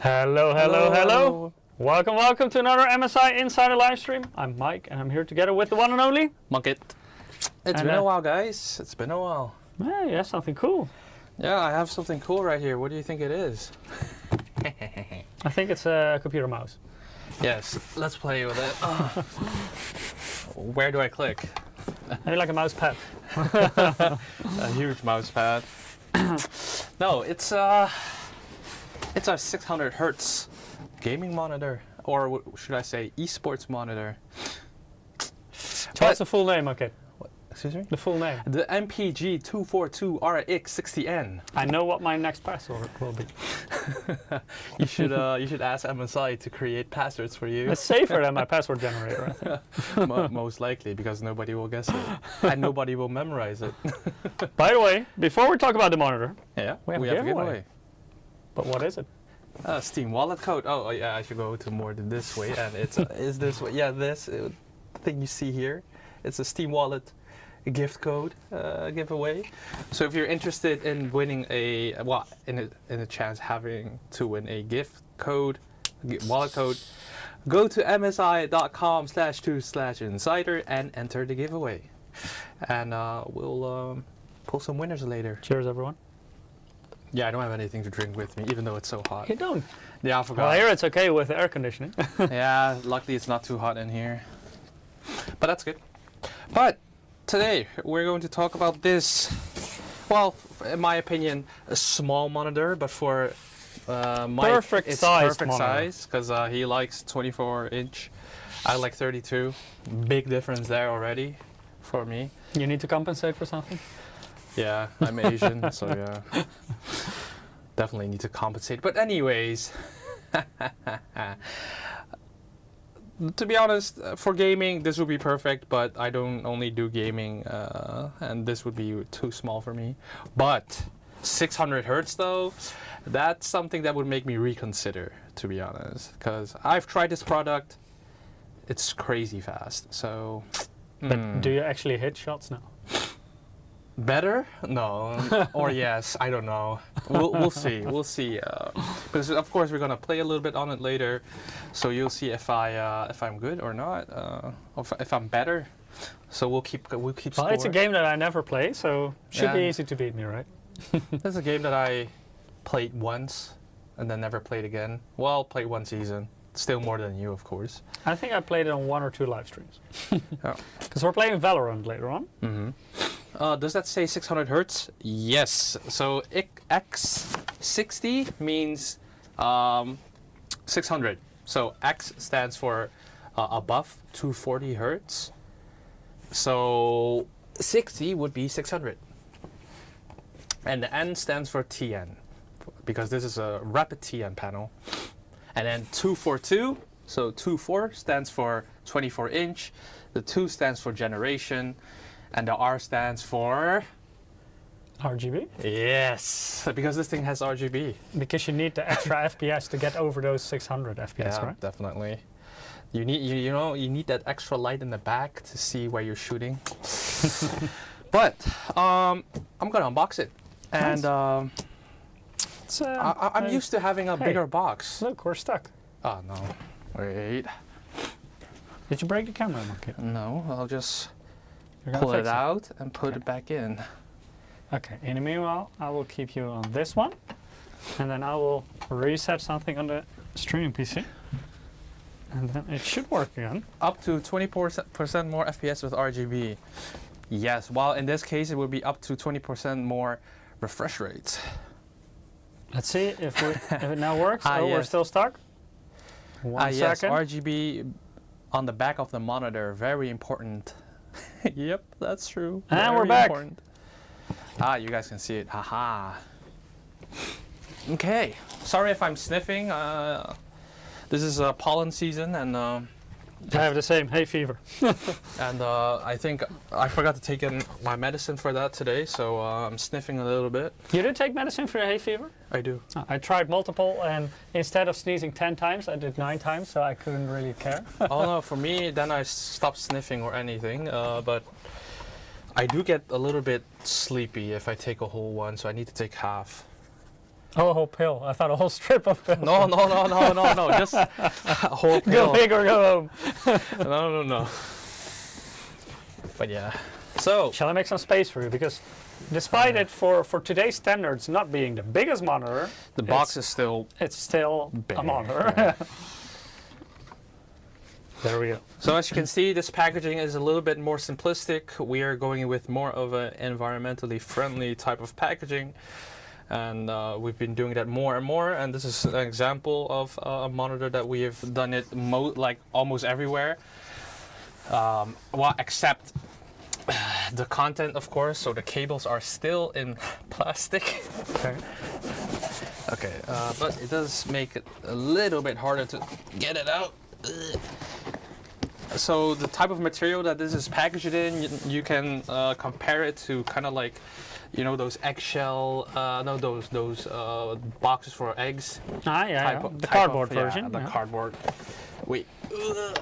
Hello, hello, hello. Welcome to another MSI Insider live stream. I'm Mike and I'm here together with the one and only Munkit. It's been a while, guys. It's been a while. Yeah, you have something cool. Yeah, I have something cool right here. What do you think it is? I think it's a computer mouse. Yes, let's play with it. Where do I click? Maybe like a mouse pad. A huge mouse pad. No, it's a 600 hertz gaming monitor, or should I say esports monitor. What's the full name, okay? Excuse me? The full name. The MPG 242 X60N. I know what my next password will be. You should ask MSI to create passwords for you. It's safer than my password generator, I think. Most likely, because nobody will guess it and nobody will memorize it. By the way, before we talk about the monitor, Yeah, we have a giveaway. But what is it? Steam wallet code. Oh yeah, I should go to more than this way, and it's is this way? Yeah, this thing you see here. It's a Steam wallet gift code giveaway. So if you're interested in winning in a chance having to win a gift code, wallet code, go to msi.com/2/insider and enter the giveaway, and we'll pull some winners later. Cheers, everyone. Yeah, I don't have anything to drink with me, even though it's so hot. You don't? Yeah, I forgot. Well, here it's okay with the air conditioning. Yeah, luckily it's not too hot in here. But that's good. But today we're going to talk about this, well, in my opinion, a small monitor, but for Mike, Perfect it's size perfect monitor. size, because he likes 24-inch. I like 32. Big difference there already for me. You need to compensate for something? Yeah, I'm Asian, so yeah. Definitely need to compensate. But anyways, to be honest, for gaming, this would be perfect, but I don't only do gaming, and this would be too small for me. But 600 hertz though, that's something that would make me reconsider, to be honest, because I've tried this product. It's crazy fast, so... But do you actually hit shots now? Better? No. Or yes, I don't know. We'll see. We'll see. Because of course we're gonna play a little bit on it later, so you'll see if I'm good or not, or if I'm better. So we'll keep Well, score. it's a game that I never play, so should be easy to beat me, right? It's a game that I played once and then never played again. Well, played one season. Still more than you, of course. I think I played it on 1 or 2 live streams. Oh. Because we're playing Valorant later on. Mm-hmm. Does that say 600 hertz? Yes. So X60 means 600. So X stands for above 240 hertz. So 60 would be 600. And the N stands for TN, because this is a rapid TN panel. And then 242, so 24 stands for 24-inch. The 2 stands for generation. And the R stands for... RGB? Yes, because this thing has RGB. Because you need the extra FPS to get over those 600 FPS, Yeah, right? definitely. You need you need that extra light in the back to see where you're shooting. But I'm gonna unbox it, and I'm used to having a bigger box. Look, we're stuck. Oh no! Wait. Did you break the camera, Monkey? No, I'll just You're gonna pull it fix out and put it back in. Okay, in the meanwhile, I will keep you on this one, and then I will reset something on the streaming PC. And then it should work again. Up to 20% more FPS with RGB. Yes, while in this case it would be up to 20% more refresh rate. Let's see if it now works. Oh, yes. We're still stuck. One Yes, second. RGB on the back of the monitor, very important. Yep, that's true. And very we're back. Important. Ah, you guys can see it. Haha. Okay, sorry if I'm sniffing. This is pollen season, and I have the same hay fever. I think I forgot to take in my medicine for that today, so I'm sniffing a little bit. You did take medicine for hay fever? I do. Oh, I tried multiple, and instead of sneezing 10 times, I did 9 times, so I couldn't really care. Oh no, for me, then I stopped sniffing or anything, but I do get a little bit sleepy if I take a whole one, so I need to take half. Oh, a whole pill. I thought a whole strip of pills. No, just a whole pill. Go big or go home. No. But yeah. So, Shall I make some space for you? Because despite it for today's standards not being the biggest monitor, the box is still it's still big. a monitor. There we go. So as you can see, this packaging is a little bit more simplistic. We are going with more of an environmentally friendly type of packaging. And we've been doing that more and more. And this is an example of a monitor that we have done it like almost everywhere. Well, except the content, of course. So the cables are still in plastic. Okay. Okay, but it does make it a little bit harder to get it out. So the type of material that this is packaged in, you can compare it to kind of like, you know, those eggshell, no, those boxes for eggs. Ah, yeah, Type the cardboard yeah, version. the yeah. cardboard. Wait.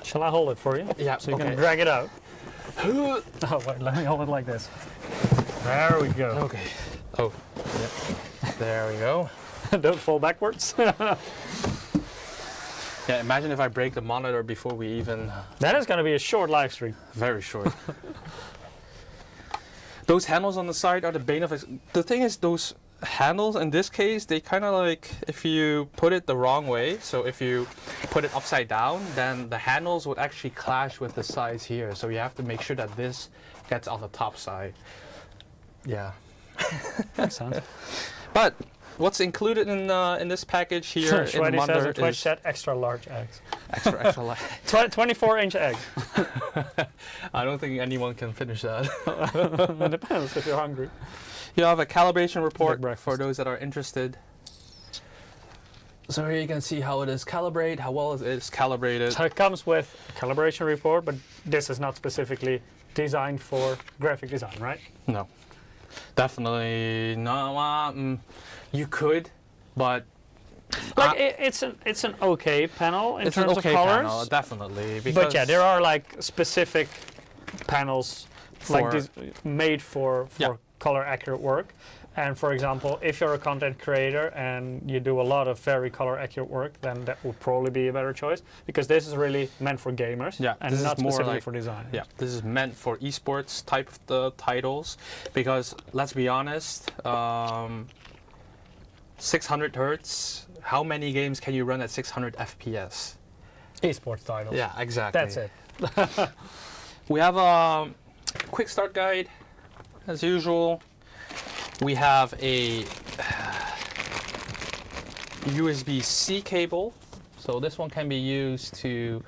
Shall I hold it for you? Yeah. So you okay. can drag it out. Oh, wait, let me hold it like this. There we go. Okay. Oh. Yeah. There we go. Don't fall backwards. Yeah. Imagine if I break the monitor before we even. That is going to be a short live stream. Very short. Those handles on the side are the bane of it. The thing is, those handles in this case, they kind of like, if you put it the wrong way, so if you put it upside down, then the handles would actually clash with the sides here. So you have to make sure that this gets on the top side. Yeah. Makes sense. But what's included in this package here in the Shreddy says monitor a Twitch is set extra large eggs. extra light. 24-inch egg. I don't think anyone can finish that. It depends if you're hungry. You have a calibration report Big breakfast. for those that are interested. So here you can see how it is calibrated, how well it is calibrated. So it comes with a calibration report, but this is not specifically designed for graphic design, right? No, definitely not. You could, but Like it's an okay panel in it's an terms okay of colors. panel, definitely. Because But yeah, there are like specific panels like For- this made for Yeah. color accurate work. And for example, if you're a content creator and you do a lot of very color accurate work, then that would probably be a better choice because this is really meant for gamers Yeah, and this is not more specifically like- for design. Yeah, this is meant for esports type of the titles, because let's be honest, 600 hertz. How many games can you run at 600 FPS? Esports titles. Yeah, exactly. That's it. We have a quick start guide, as usual. We have a USB-C cable, so this one can be used to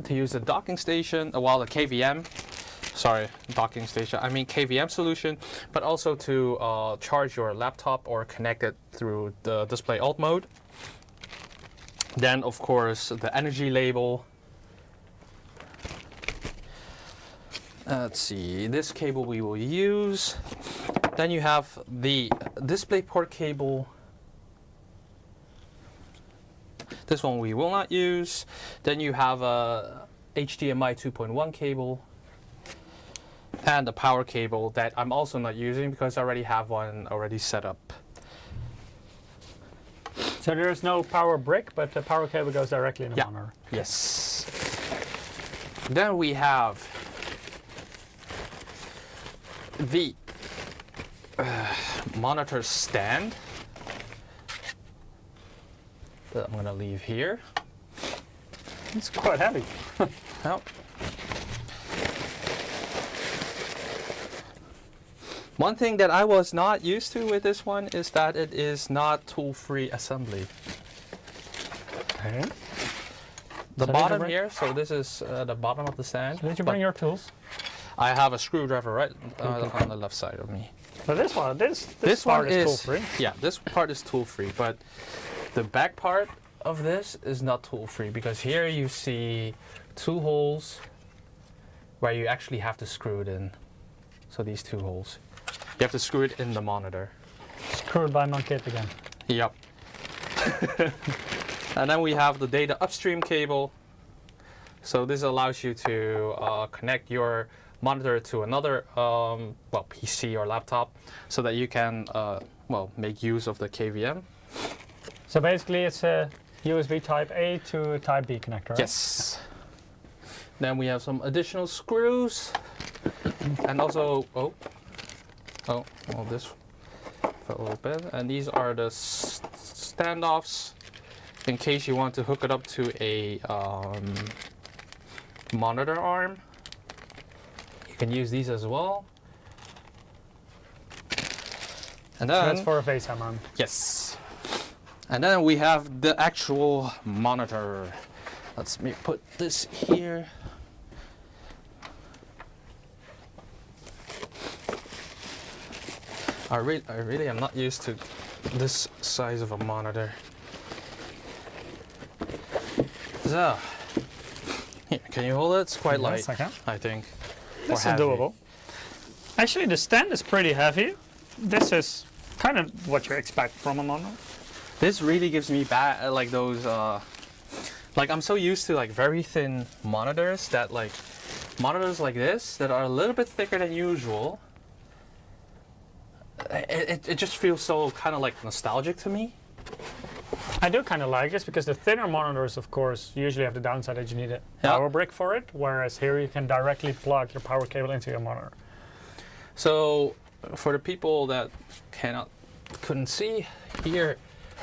use the docking station, well, the KVM. Sorry, docking station. I mean KVM solution, but also to charge your laptop or connect it through the display alt mode. Then, of course, the energy label. Let's see, this cable we will use. Then you have the DisplayPort cable. This one we will not use. Then you have a HDMI 2.1 cable. And the power cable that I'm also not using because I already have one already set up. So there is no power brick, but the power cable goes directly in the Yeah. monitor. Yes. Then we have the monitor stand that I'm gonna leave here. It's quite heavy. Now, one thing that I was not used to with this one is that it is not tool-free assembly. Okay. The So did you bottom bring- here, so this is the bottom of the stand. Did you but bring your tools? I have a screwdriver right Okay. on the left side of me. So this one, this This part one is is tool-free. Yeah, this part is tool-free, but the back part of this is not tool-free because here you see two holes where you actually have to screw it in. So these two holes. You have to screw it in the monitor. Screwed by Monkit again. Yep. And then we have the data upstream cable. So this allows you to connect your monitor to another well, PC or laptop so that you can well, make use of the KVM. So basically it's a USB type A to type B connector, right? Yes. Then we have some additional screws. And also, well, this fell a little bit. And these are the standoffs in case you want to hook it up to a monitor arm. You can use these as well. And So then, that's for a FaceTime mount. yes. And then we have the actual monitor. Let's me put this here. I really am not used to this size of a monitor. So, here, can you hold it? It's quite Yes, light, I can. I think. This Or is heavy. doable. Actually, the stand is pretty heavy. This is kind of what you expect from a monitor. This really gives me bad, like those, like I'm so used to like very thin monitors that like, monitors like this that are a little bit thicker than usual. It just feels so kind of like nostalgic to me. I do kind of like this because the thinner monitors, of course, usually have the downside that you need a Yeah. power brick for it, whereas here you can directly plug your power cable into your monitor. So for the people that couldn't see, here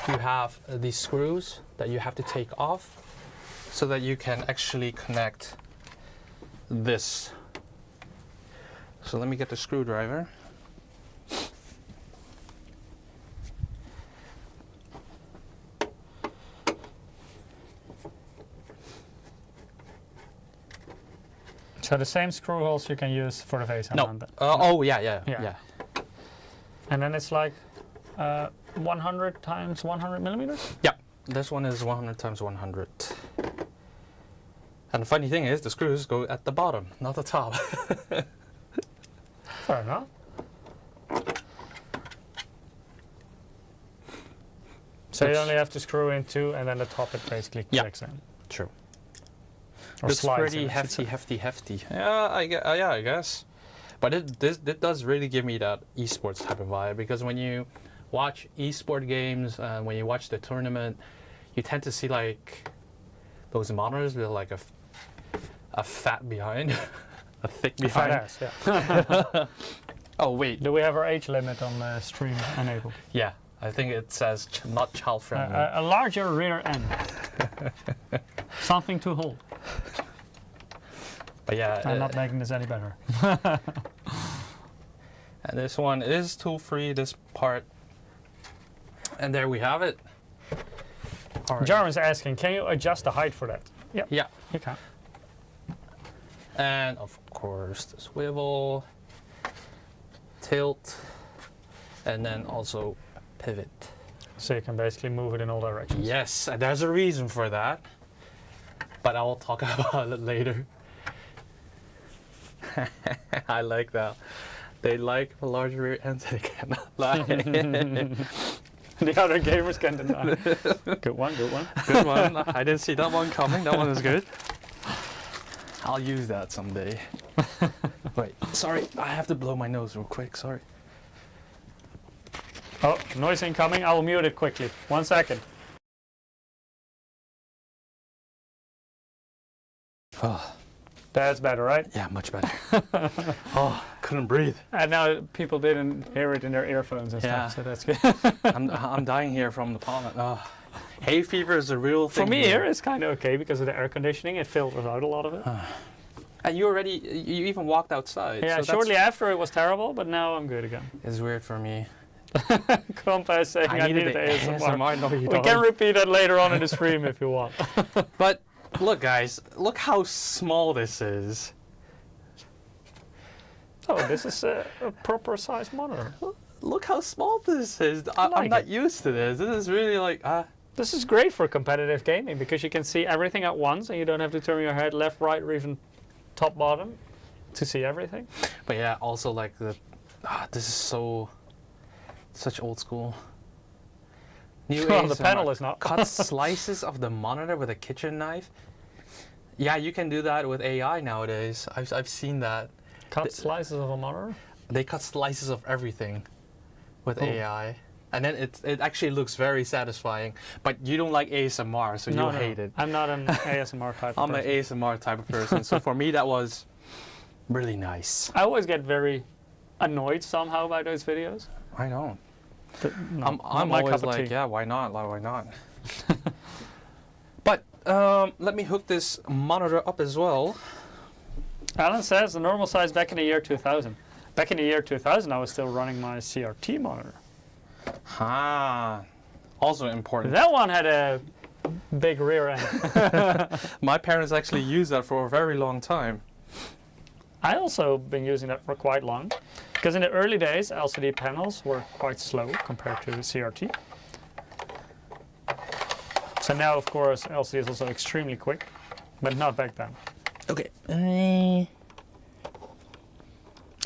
you have these screws that you have to take off so that you can actually connect this. So let me get the screwdriver. So the same screw holes you can use for the FaceTime No. mount then. Oh yeah. And then it's like 100 times 100 millimeters? Yeah. This one is 100 times 100. And the funny thing is, the screws go at the bottom, not the top. Fair enough. So you Looks- only have to screw in two and then the top it basically Yeah. clicks in. True. Or It's slides pretty in, I should hefty, say. hefty. Yeah, I guess. But it does really give me that esports type of vibe, because when you watch esport games and when you watch the tournament, you tend to see like those monitors with like a fat behind, a thick A fat behind. ass, yeah. Oh wait, Do we have our age limit on stream enabled? yeah, I think it says not child friendly. A larger rear end. Something to hold. But yeah, I'm not making this any better. and this one is tool free. This part, and there we have it. All right. Jarvin's asking, can you adjust the height for that? Yeah, Yeah. you can. And of course the swivel, tilt, and then also pivot. So you can basically move it in all directions. Yes, and there's a reason for that, but I'll talk about it later. I like that. They like the large rear ends, they cannot lie. The other gamers can deny. Good one, good one. Good one. I didn't see that one coming. That one is good. I'll use that someday. Wait, sorry, I have to blow my nose real quick. Sorry. Oh, noise incoming. I will mute it quickly. 1 second. Oh, That's better, right? yeah, much better. Oh, couldn't breathe. And now people didn't hear it in their earphones and Yeah. stuff, so that's good. I'm dying here from the pollen. Oh. Hay fever is a real thing. For me here, it's kind of okay because of the air conditioning. It filters out a lot of it. And you even walked outside. Yeah, so shortly after it was terrible, but now I'm good again. It's weird for me. Compa saying I needed the ASMR. No, you We don't. can repeat that later on in the stream if you want. But look, guys, look how small this is. Oh, this is a proper size monitor. Look how small this is. I'm like not it. used to this. This is really like This is great for competitive gaming because you can see everything at once and you don't have to turn your head left, right, or even top, bottom to see everything. But yeah, also like this is such old school. New Well, the ASMR. panel is not. Cut slices of the monitor with a kitchen knife. Yeah, you can do that with AI nowadays. I've seen that. Cut slices of a monitor? They cut slices of everything with Oh. AI. And then it actually looks very satisfying. But you don't like ASMR, so No, you hate it. I'm not an ASMR type of I'm an person. ASMR type of person, so for me that was really nice. I always get very annoyed somehow by those videos. I know. No, I'm not my always cup of like, tea. yeah, why not? Why not? But let me hook this monitor up as well. Alan says the normal size back in the year 2000. Back in the year 2000, I was still running my CRT monitor. Also important. That one had a big rear end. My parents actually used that for a very long time. I also been using that for quite long, because in the early days, LCD panels were quite slow compared to CRT. So now, of course, LCD is also extremely quick, but not back then. Okay.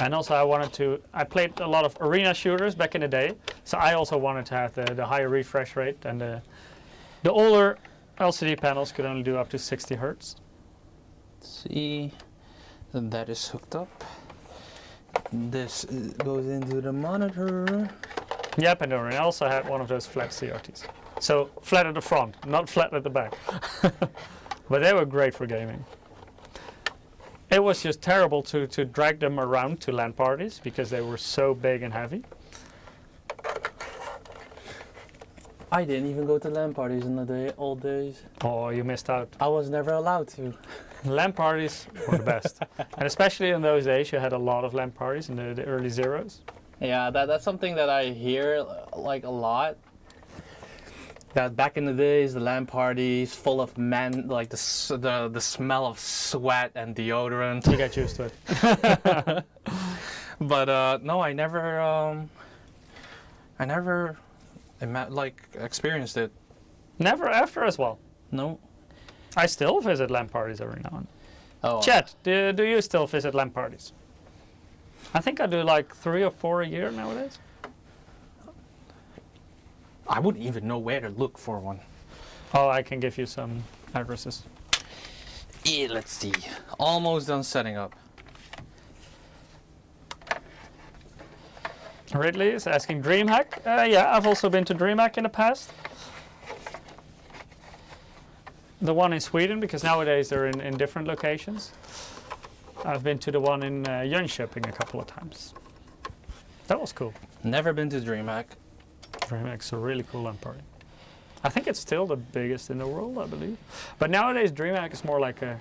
And also I played a lot of arena shooters back in the day, so I also wanted to have the higher refresh rate, and the older LCD panels could only do up to 60 hertz. See, that is hooked up. This goes into the monitor. Yep, and I also had one of those flat CRTs. So flat at the front, not flat at the back. But they were great for gaming. It was just terrible to drag them around to LAN parties because they were so big and heavy. I didn't even go to LAN parties in the old days. Oh, you missed out. I was never allowed to. LAN parties were the best. And especially in those days, you had a lot of LAN parties in the early zeros. Yeah, that's something that I hear like a lot. That back in the days, the LAN parties full of men, like the smell of sweat and deodorant. You get used to it. But no, I never experienced it. Never after as well. No. I still visit LAN parties every now and then. Oh. Chat, do you still visit LAN parties? I think I do like 3 or 4 a year nowadays. I wouldn't even know where to look for one. Oh, I can give you some addresses. Yeah, let's see. Almost done setting up. Ridley is asking DreamHack. Yeah, I've also been to DreamHack in the past. The one in Sweden, because nowadays they're in different locations. I've been to the one in Jönköping a couple of times. That was cool. Never been to DreamHack. DreamHack's a really cool LAN party. I think it's still the biggest in the world, I believe. But nowadays DreamHack is more like a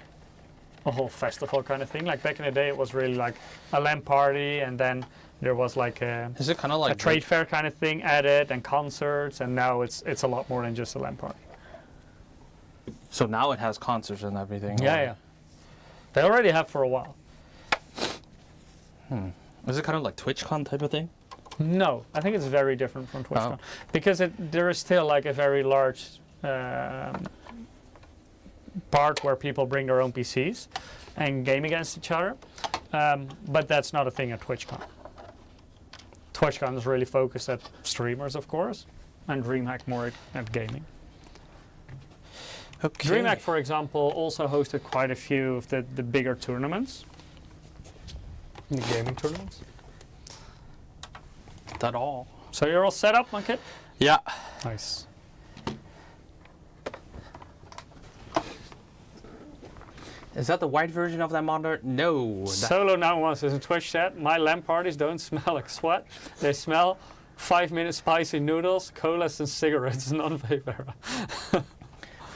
whole festival kind of thing. Like back in the day, it was really like a LAN party, and then there was like Is it kind of like a trade fair kind of thing added, and concerts. And now it's a lot more than just a LAN party. So now it has concerts and everything. Yeah, yeah. They already have for a while. Is it kind of like TwitchCon type of thing? No, I think it's very different from TwitchCon because there is still like a very large part where people bring their own PCs and game against each other, but that's not a thing at TwitchCon. TwitchCon is really focused at streamers, of course, and DreamHack more at gaming. Okay. DreamHack, for example, also hosted quite a few of the bigger tournaments, the gaming tournaments. That all. So you're all set up, my kid? Yeah. Nice. Is that the white version of that monitor? No. Solo now wants us in Twitch chat. My LAN parties don't smell like sweat. They smell 5-minute spicy noodles, colas, and cigarettes, non-vapor.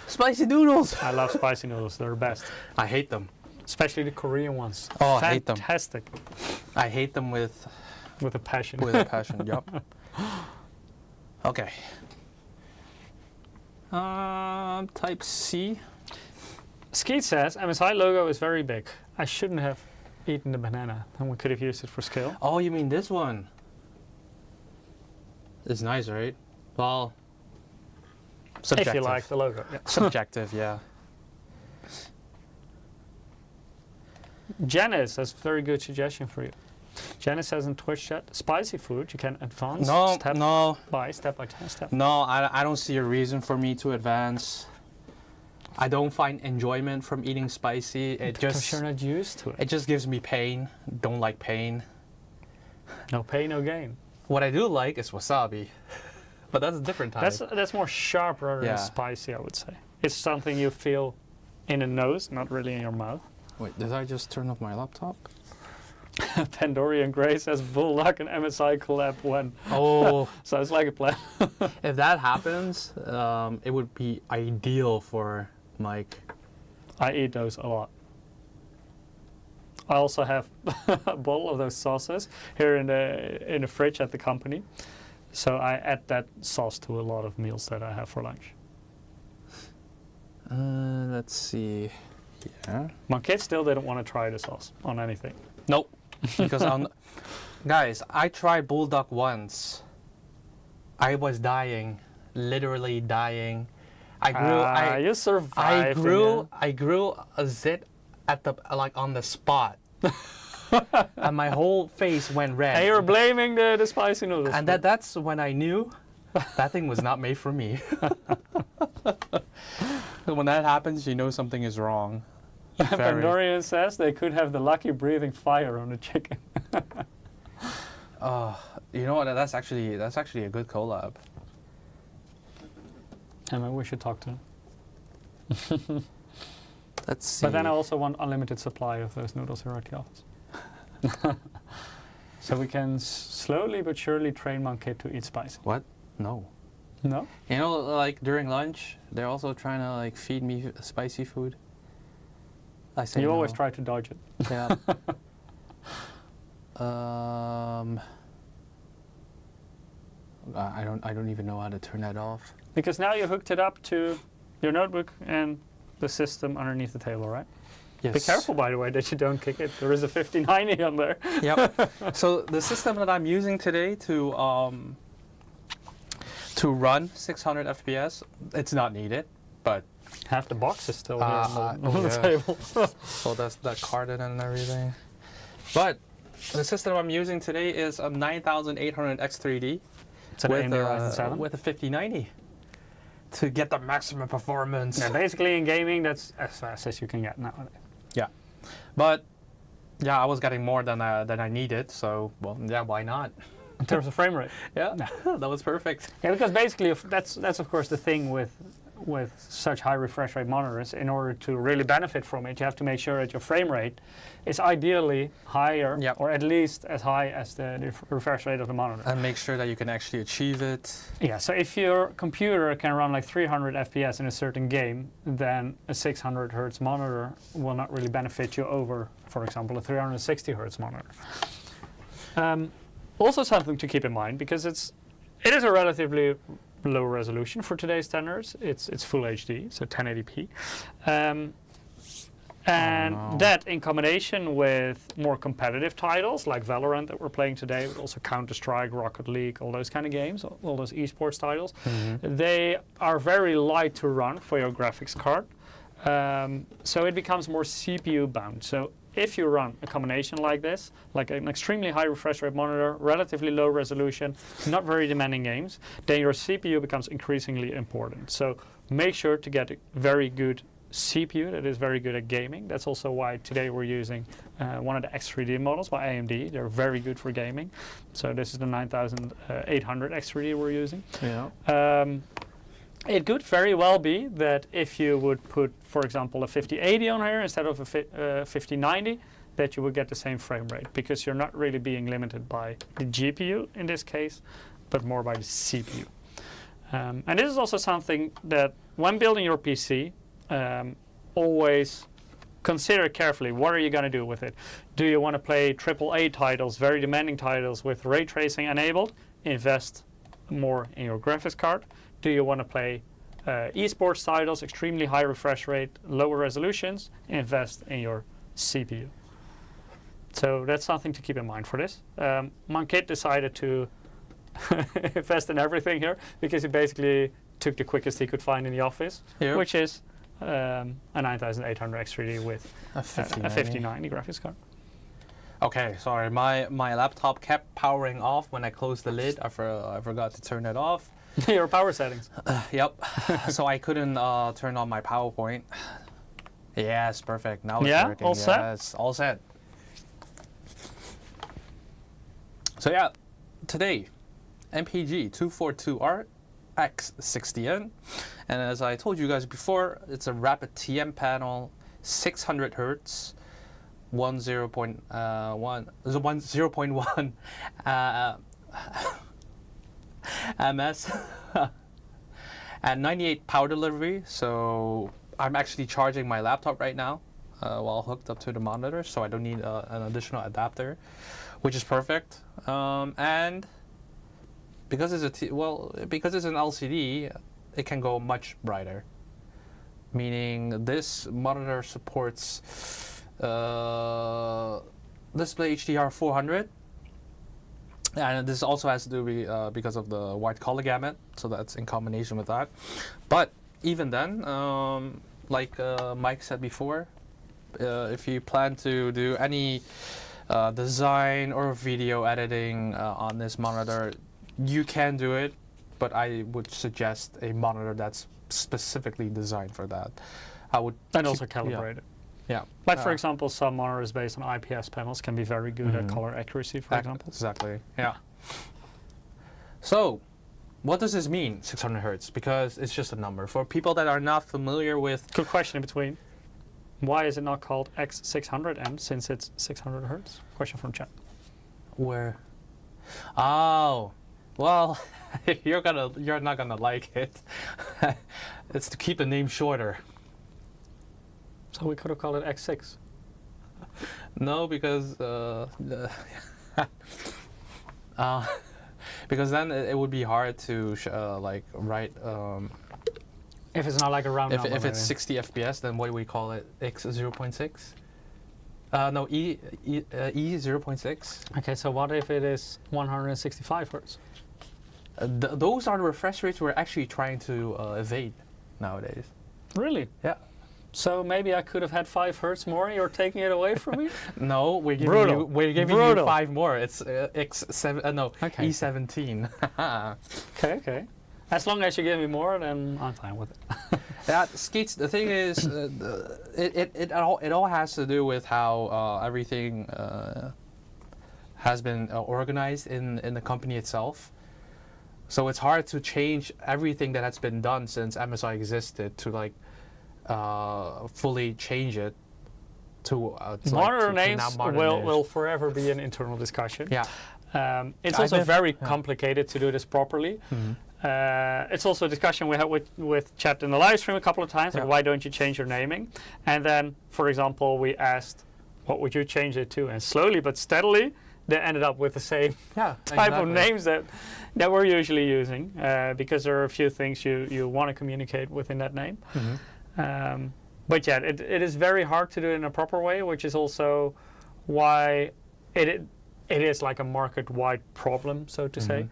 Spicy noodles. I love spicy noodles. They're the best. I hate them. Especially the Korean ones. Oh, I hate them. Fantastic. I hate them with a passion. With a passion, yup. Okay. Type C. Skeet says, MSI logo is very big. I shouldn't have eaten the banana, and we could have used it for scale. Oh, you mean this one? It's nice, right? Well, subjective. If you like the logo. Yeah. Subjective, yeah. Janice has a very good suggestion for you. Janice says in Twitch chat, spicy food you can advance step by step. No, I don't see a reason for me to advance. I don't find enjoyment from eating spicy. Because you're not used to it. It just gives me pain. Don't like pain. No pain, no gain. What I do like is wasabi. But that's a different type. That's more sharp rather Yeah. than spicy, I would say. It's something you feel in the nose, not really in your mouth. Wait, did I just turn off my laptop? Pandorian Grey says Bulldog and MSI collab when. Oh, Sounds like a plan. if that happens, it would be ideal for Mike. I eat those a lot. I also have a bottle of those sauces here in the fridge at the company. So I add that sauce to a lot of meals that I have for lunch. Let's see. Yeah. My kids still didn't want to try the sauce on anything. Nope. Because guys, I tried Bulldog once. I was dying, literally dying. You survived. I grew a zit at the on the spot, and my whole face went red. And you're blaming the spicy noodles. And that's when I knew that thing was not made for me. When that happens, you know something is wrong. Pandorian says they could have the lucky breathing fire on the chicken. You know what? That's actually a good collab. I mean, we should talk to them. Let's see. But then I also want unlimited supply of those noodles here at the office. So we can slowly but surely train Monkey to eat spicy. What? No. No? You know, like during lunch, they're also trying to like feed me spicy food. I say You no. always try to dodge it. Yeah. I don't even know how to turn that off. Because now you hooked it up to your notebook and the system underneath the table, right? Yes. Be careful, by the way, that you don't kick it. There is a 5090 on there. Yep. So the system that I'm using today to run 600 FPS, it's not needed, but Half the box is still here on the yeah. table. so that's that carded and everything. But the system I'm using today is a 9800 X3D It's an AMD Ryzen 7. with a 5090 to get the maximum performance. Yeah, basically in gaming, that's as fast as you can get nowadays. Yeah, but yeah, I was getting more than I needed, so well, yeah, why not? In terms of frame rate. Yeah, that was perfect. Yeah, because basically that's of course the thing with such high refresh rate monitors. In order to really benefit from it, you have to make sure that your frame rate is ideally higher, Yep. or at least as high as the refresh rate of the monitor. And make sure that you can actually achieve it. Yeah, so if your computer can run like 300 FPS in a certain game, then a 600 Hz monitor will not really benefit you over, for example, a 360 Hz monitor. Also something to keep in mind, because it is a relatively low resolution for today's standards. It's full HD, so 1080p. And that in combination with more competitive titles like Valorant that we're playing today, but also Counter-Strike, Rocket League, all those kind of games, all those esports titles, they are very light to run for your graphics card. So it becomes more CPU bound. So if you run a combination like this, like an extremely high refresh rate monitor, relatively low resolution, not very demanding games, then your CPU becomes increasingly important. So make sure to get a very good CPU that is very good at gaming. That's also why today we're using one of the X3D models by AMD. They're very good for gaming. So this is the 9800 X3D we're using. Yeah. It could very well be that if you would put, for example, a 5080 on here instead of a 5090, that you would get the same frame rate, because you're not really being limited by the GPU in this case, but more by the CPU. And this is also something that when building your PC, always consider carefully. What are you going to do with it? Do you want to play AAA titles, very demanding titles with ray tracing enabled? Invest more in your graphics card. Do you want to play esports titles, extremely high refresh rate, lower resolutions? Invest in your CPU. So that's something to keep in mind for this. Monkit decided to invest in everything here because he basically took the quickest he could find in the office, which is a 9800 X3D with a 5090 graphics card. Okay, sorry, my laptop kept powering off when I closed the lid. I forgot to turn it off. Your power settings. Yep. So I couldn't turn on my PowerPoint. Yes, perfect. Now it's working. All set? Yes, all set. So yeah, today, MPG 242R X60N. And as I told you guys before, it's a rapid TM panel, 600 hertz, 0.1 ms, and 98 power delivery. So I'm actually charging my laptop right now while hooked up to the monitor, so I don't need an additional adapter, which is perfect. And because it's because it's an LCD, it can go much brighter. Meaning this monitor supports display HDR 400, and this also has to do with, because of the wide color gamut, so that's in combination with that. But even then, like Mike said before, if you plan to do any design or video editing on this monitor, you can do it, but I would suggest a monitor that's specifically designed for that. I would also calibrated. Yeah. Like for example, some monitors based on IPS panels can be very good at color accuracy, for example. Exactly. Yeah. So, what does this mean, 600 hertz? Because it's just a number. For people that are not familiar with... Good question in between. Why is it not called X600N since it's 600 hertz? Question from chat. Where? Oh, well, you're not gonna like it. It's to keep the name shorter. So we could have called it X6. No, because because then it would be hard to like write. If it's not like a round number. If it's 60 FPS, then what do we call it? X 0.6? No, E 0.6. Okay, so what if it is 165 hertz? Those are the refresh rates we're actually trying to evade nowadays. Really? Yeah. So maybe I could have had 5 hertz more. You're taking it away from me? No, we're giving you 5 more. It's X7. No, okay. E17. Okay. As long as you give me more, then I'm fine with it. Yeah, Skeets. The thing is, it all has to do with how everything has been organized in the company itself. So it's hard to change everything that has been done since MSI existed to like fully change it to monitor names will forever be an internal discussion. Yeah. It's also very complicated to do this properly. It's also a discussion we had with chat in the live stream a couple of times, like why don't you change your naming? And then, for example, we asked, what would you change it to? And slowly but steadily, they ended up with the same type of names that we're usually using, because there are a few things you want to communicate within that name. But yeah, it is very hard to do it in a proper way, which is also why it is like a market-wide problem, so to say.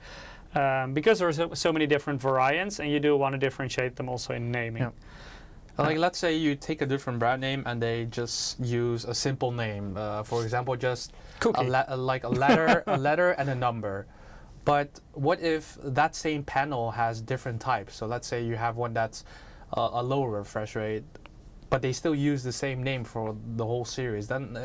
Because there's so many different variants, and you do want to differentiate them also in naming. Yeah. Like let's say you take a different brand name and they just use a simple name. For example, just like a letter, a letter and a number. But what if that same panel has different types? So let's say you have one that's a lower refresh rate, but they still use the same name for the whole series. Then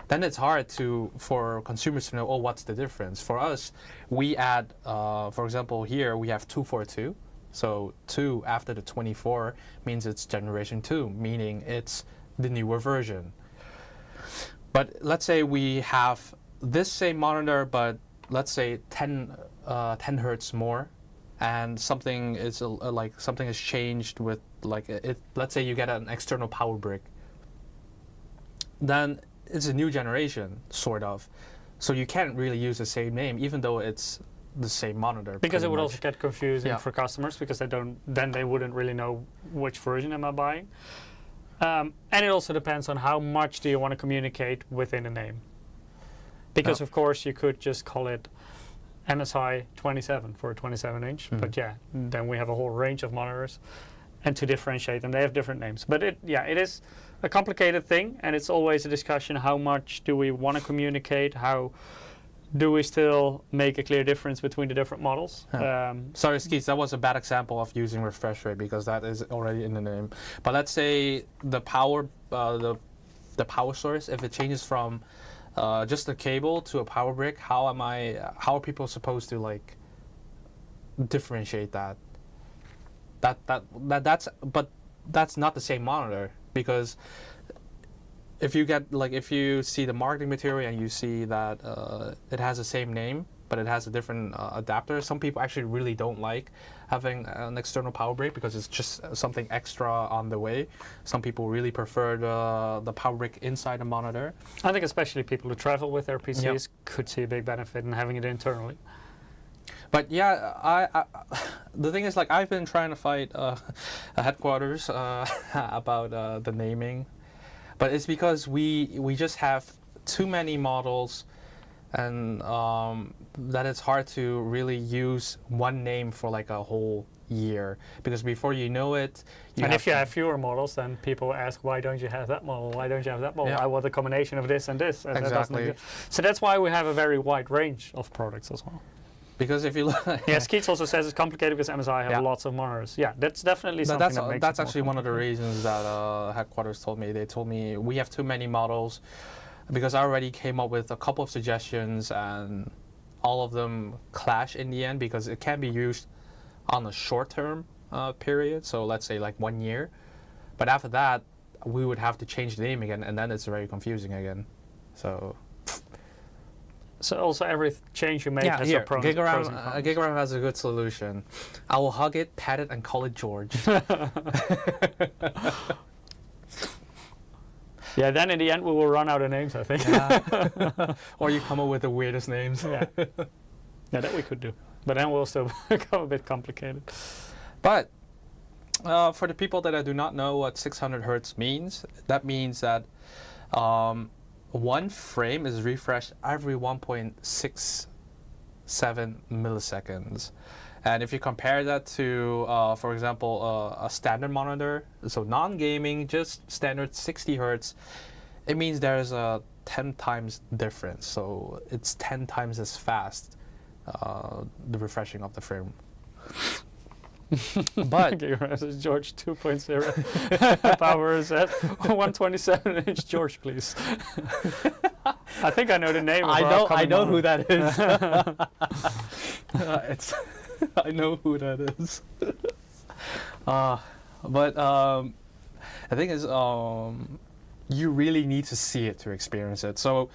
it's hard for consumers to know, oh, what's the difference? For us, we add, for example, here we have 242. So 2 after the 24 means it's generation 2, meaning it's the newer version. But let's say we have this same monitor, but let's say 10 hertz more, and something is something has changed with like it. Let's say you get an external power brick. Then it's a new generation, sort of. So you can't really use the same name, even though it's the same monitor. Because it would also get confusing for customers, because then they wouldn't really know which version am I buying. And it also depends on how much do you want to communicate within a name. Because of course you could just call it MSI 27 for a 27-inch, but yeah, then we have a whole range of monitors, and to differentiate them, they have different names. But it is a complicated thing, and it's always a discussion: how much do we want to communicate? How do we still make a clear difference between the different models? Sorry, Skeets, that was a bad example of using refresh rate because that is already in the name. But let's say the power, the power source, if it changes from just a cable to a power brick, how are people supposed to like differentiate that? That's not the same monitor, because if you see the marketing material and you see that it has the same name but it has a different adapter, some people actually really don't like having an external power brick because it's just something extra on the way. Some people really prefer the power brick inside the monitor. I think especially people who travel with their PCs could see a big benefit in having it internally. But yeah, I the thing is, like, I've been trying to fight headquarters about the naming, but it's because we just have too many models, and that it's hard to really use one name for like a whole year, because before you know it, if you have fewer models, then people ask, why don't you have that model? Why don't you have that model? Yeah. I want a combination of this and this. And Exactly. So that's why we have a very wide range of products as well. Because if you look, Yeah, Skeets also says it's complicated because MSI have lots of monitors. Yeah, that's definitely something that makes that's it more actually one of the complicated. reasons that headquarters told me. They told me we have too many models, because I already came up with a couple of suggestions and all of them clash in the end, because it can be used on a short-term period. So let's say like 1 year, but after that we would have to change the name again, and then it's very confusing again. So also every change you make has a pros and cons. Gigaram has a good solution. I will hug it, pat it, and call it George. Yeah, then in the end we will run out of names, I think. Yeah. Or you come up with the weirdest names. Yeah, that we could do. But then we'll still become a bit complicated. But for the people that do not know what 600 hertz means, that means that one frame is refreshed every 1.67 milliseconds. And if you compare that to, for example, a standard monitor, so non-gaming, just standard 60 hertz, it means there's a 10 times difference. So it's 10 times as fast, the refreshing of the frame. But George 2.0 power is at 127-inch George, please. I think I know the name. I know who that is. I know who that is. But the thing is, you really need to see it to experience it. So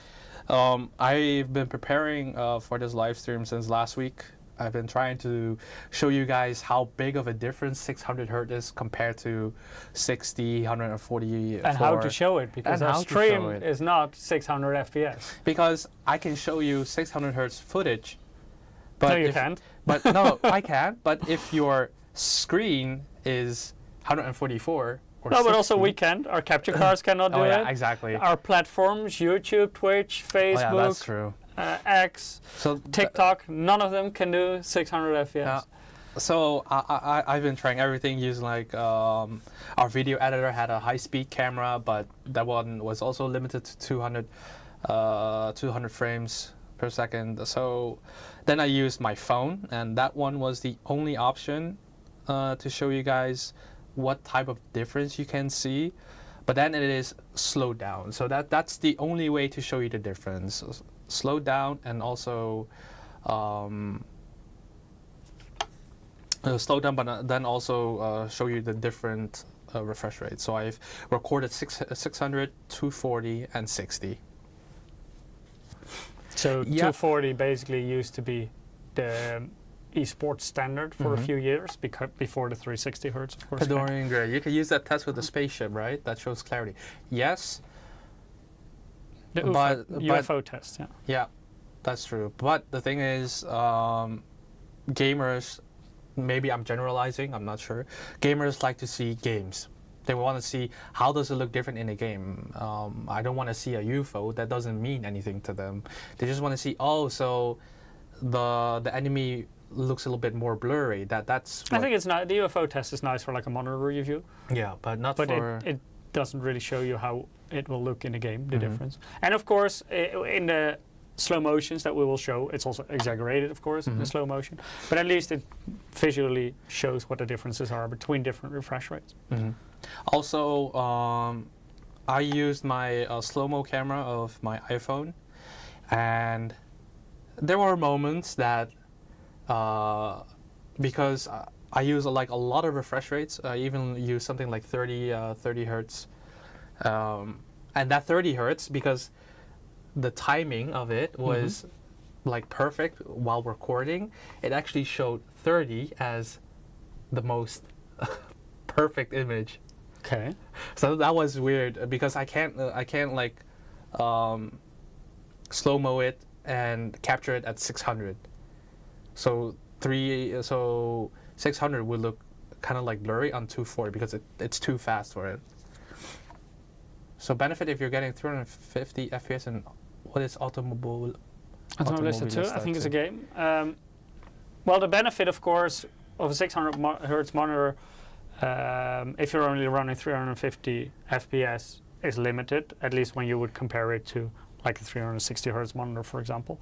I've been preparing for this live stream since last week. I've been trying to show you guys how big of a difference 600 hertz is compared to 60, 140. And how to show it, because our stream is not 600 FPS. Because I can show you 600 hertz footage. But no, you can't. But no, I can. But if your screen is 144 or 60, but also we can't. Our capture cards cannot do it. Exactly. Our platforms, YouTube, Twitch, Facebook, that's true. X, so TikTok, none of them can do 600 FPS. So I've been trying everything using, like, our video editor had a high-speed camera, but that one was also limited to 200 frames per second. So then I used my phone, and that one was the only option to show you guys what type of difference you can see. But then it is slowed down. So that's the only way to show you the difference. Slow down, and also slow down, but then also show you the different refresh rates. So I've recorded 600, 240, and 60. So 240 basically used to be the esports standard for a few years, before the 360 hertz, of course. Dorian Gray. You can use that test with the spaceship, right? That shows clarity. Yes. The UFO test, yeah. Yeah, that's true. But the thing is, gamers, maybe I'm generalizing, I'm not sure. Gamers like to see games. They want to see how does it look different in a game. I don't want to see a UFO. That doesn't mean anything to them. They just want to see, so the enemy looks a little bit more blurry. That's. I think it's not. The UFO test is nice for like a monitor review. Yeah, but not but for. It doesn't really show you how it will look in the game, the difference. And of course, in the slow motions that we will show, it's also exaggerated, of course, in the slow motion. But at least it visually shows what the differences are between different refresh rates. Also, I used my slow-mo camera of my iPhone, and there were moments that, because I use like a lot of refresh rates. I even use something like 30 hertz, and that 30 hertz, because the timing of it was like perfect while recording. It actually showed 30 as the most perfect image. Okay. So that was weird because I can't like slow-mo it and capture it at 600. So 600 would look kind of like blurry on 240 because it's too fast for it. So benefit if you're getting 350 FPS, and what is Automobilista 2, I think it's a game. Well, the benefit, of course, of a 600 hertz monitor, if you're only running 350 FPS, is limited, at least when you would compare it to like a 360 hertz monitor, for example.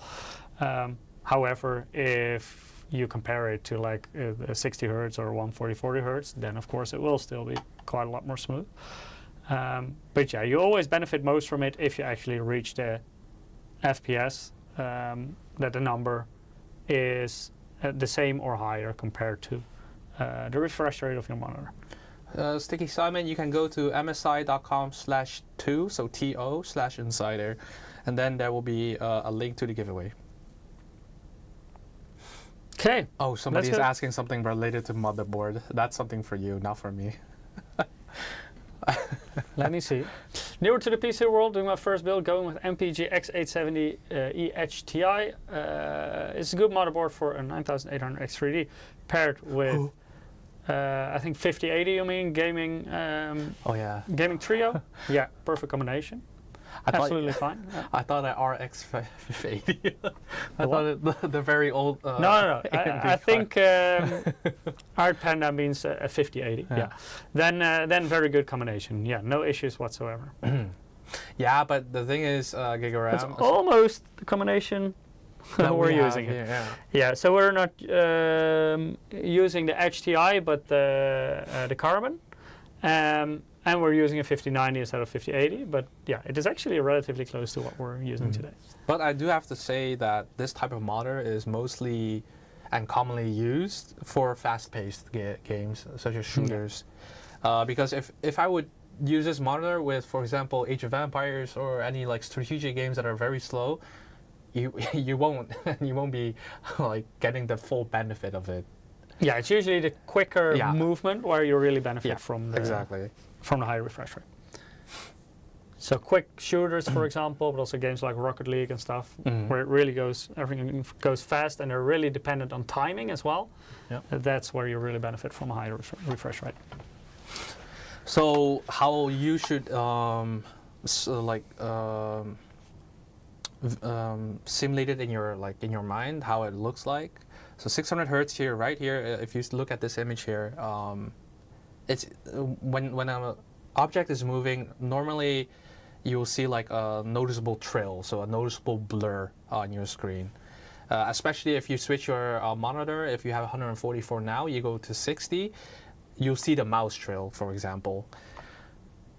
However, if you compare it to like a 60 hertz or 140 hertz, then of course it will still be quite a lot more smooth. But yeah, you always benefit most from it if you actually reach the FPS, that the number is the same or higher compared to the refresh rate of your monitor. Sticky Simon, you can go to msi.com/2, so TO/insider, and then there will be a link to the giveaway. Okay. Oh, somebody's asking something related to motherboard. That's something for you, not for me. Let me see. Newer to the PC world, doing my first build, going with MPG X870 EHTI. It's a good motherboard for a 9800 X3D, paired with I think 5080. You mean gaming? Oh yeah. Gaming trio. Yeah, perfect combination. Absolutely fine. Yeah. I thought that RX 580. I thought the very old. No. I think Art Panda means a 5080. Yeah. Then very good combination. Yeah, no issues whatsoever. Yeah, but the thing is, GigaRAM. It's almost the combination that we're using it. Yeah. So we're not using the HTI, but the Carbon. And we're using a 5090 instead of 5080, but yeah, it is actually relatively close to what we're using today. But I do have to say that this type of monitor is mostly and commonly used for fast-paced games, such as shooters. Because if I would use this monitor with, for example, Age of Empires or any like strategic games that are very slow, you won't be like getting the full benefit of it. Yeah, it's usually the quicker movement where you really benefit from the from the high refresh rate. So quick shooters, for example, but also games like Rocket League and stuff, where it really everything goes fast, and they're really dependent on timing as well. Yeah. That's where you really benefit from a high refresh rate. So how you should simulate it in your mind, how it looks like. So 600 hertz here, right here. If you look at this image here, it's when an object is moving, normally you will see like a noticeable trail, so a noticeable blur on your screen. Especially if you switch your monitor, if you have 144 now, you go to 60, you'll see the mouse trail, for example.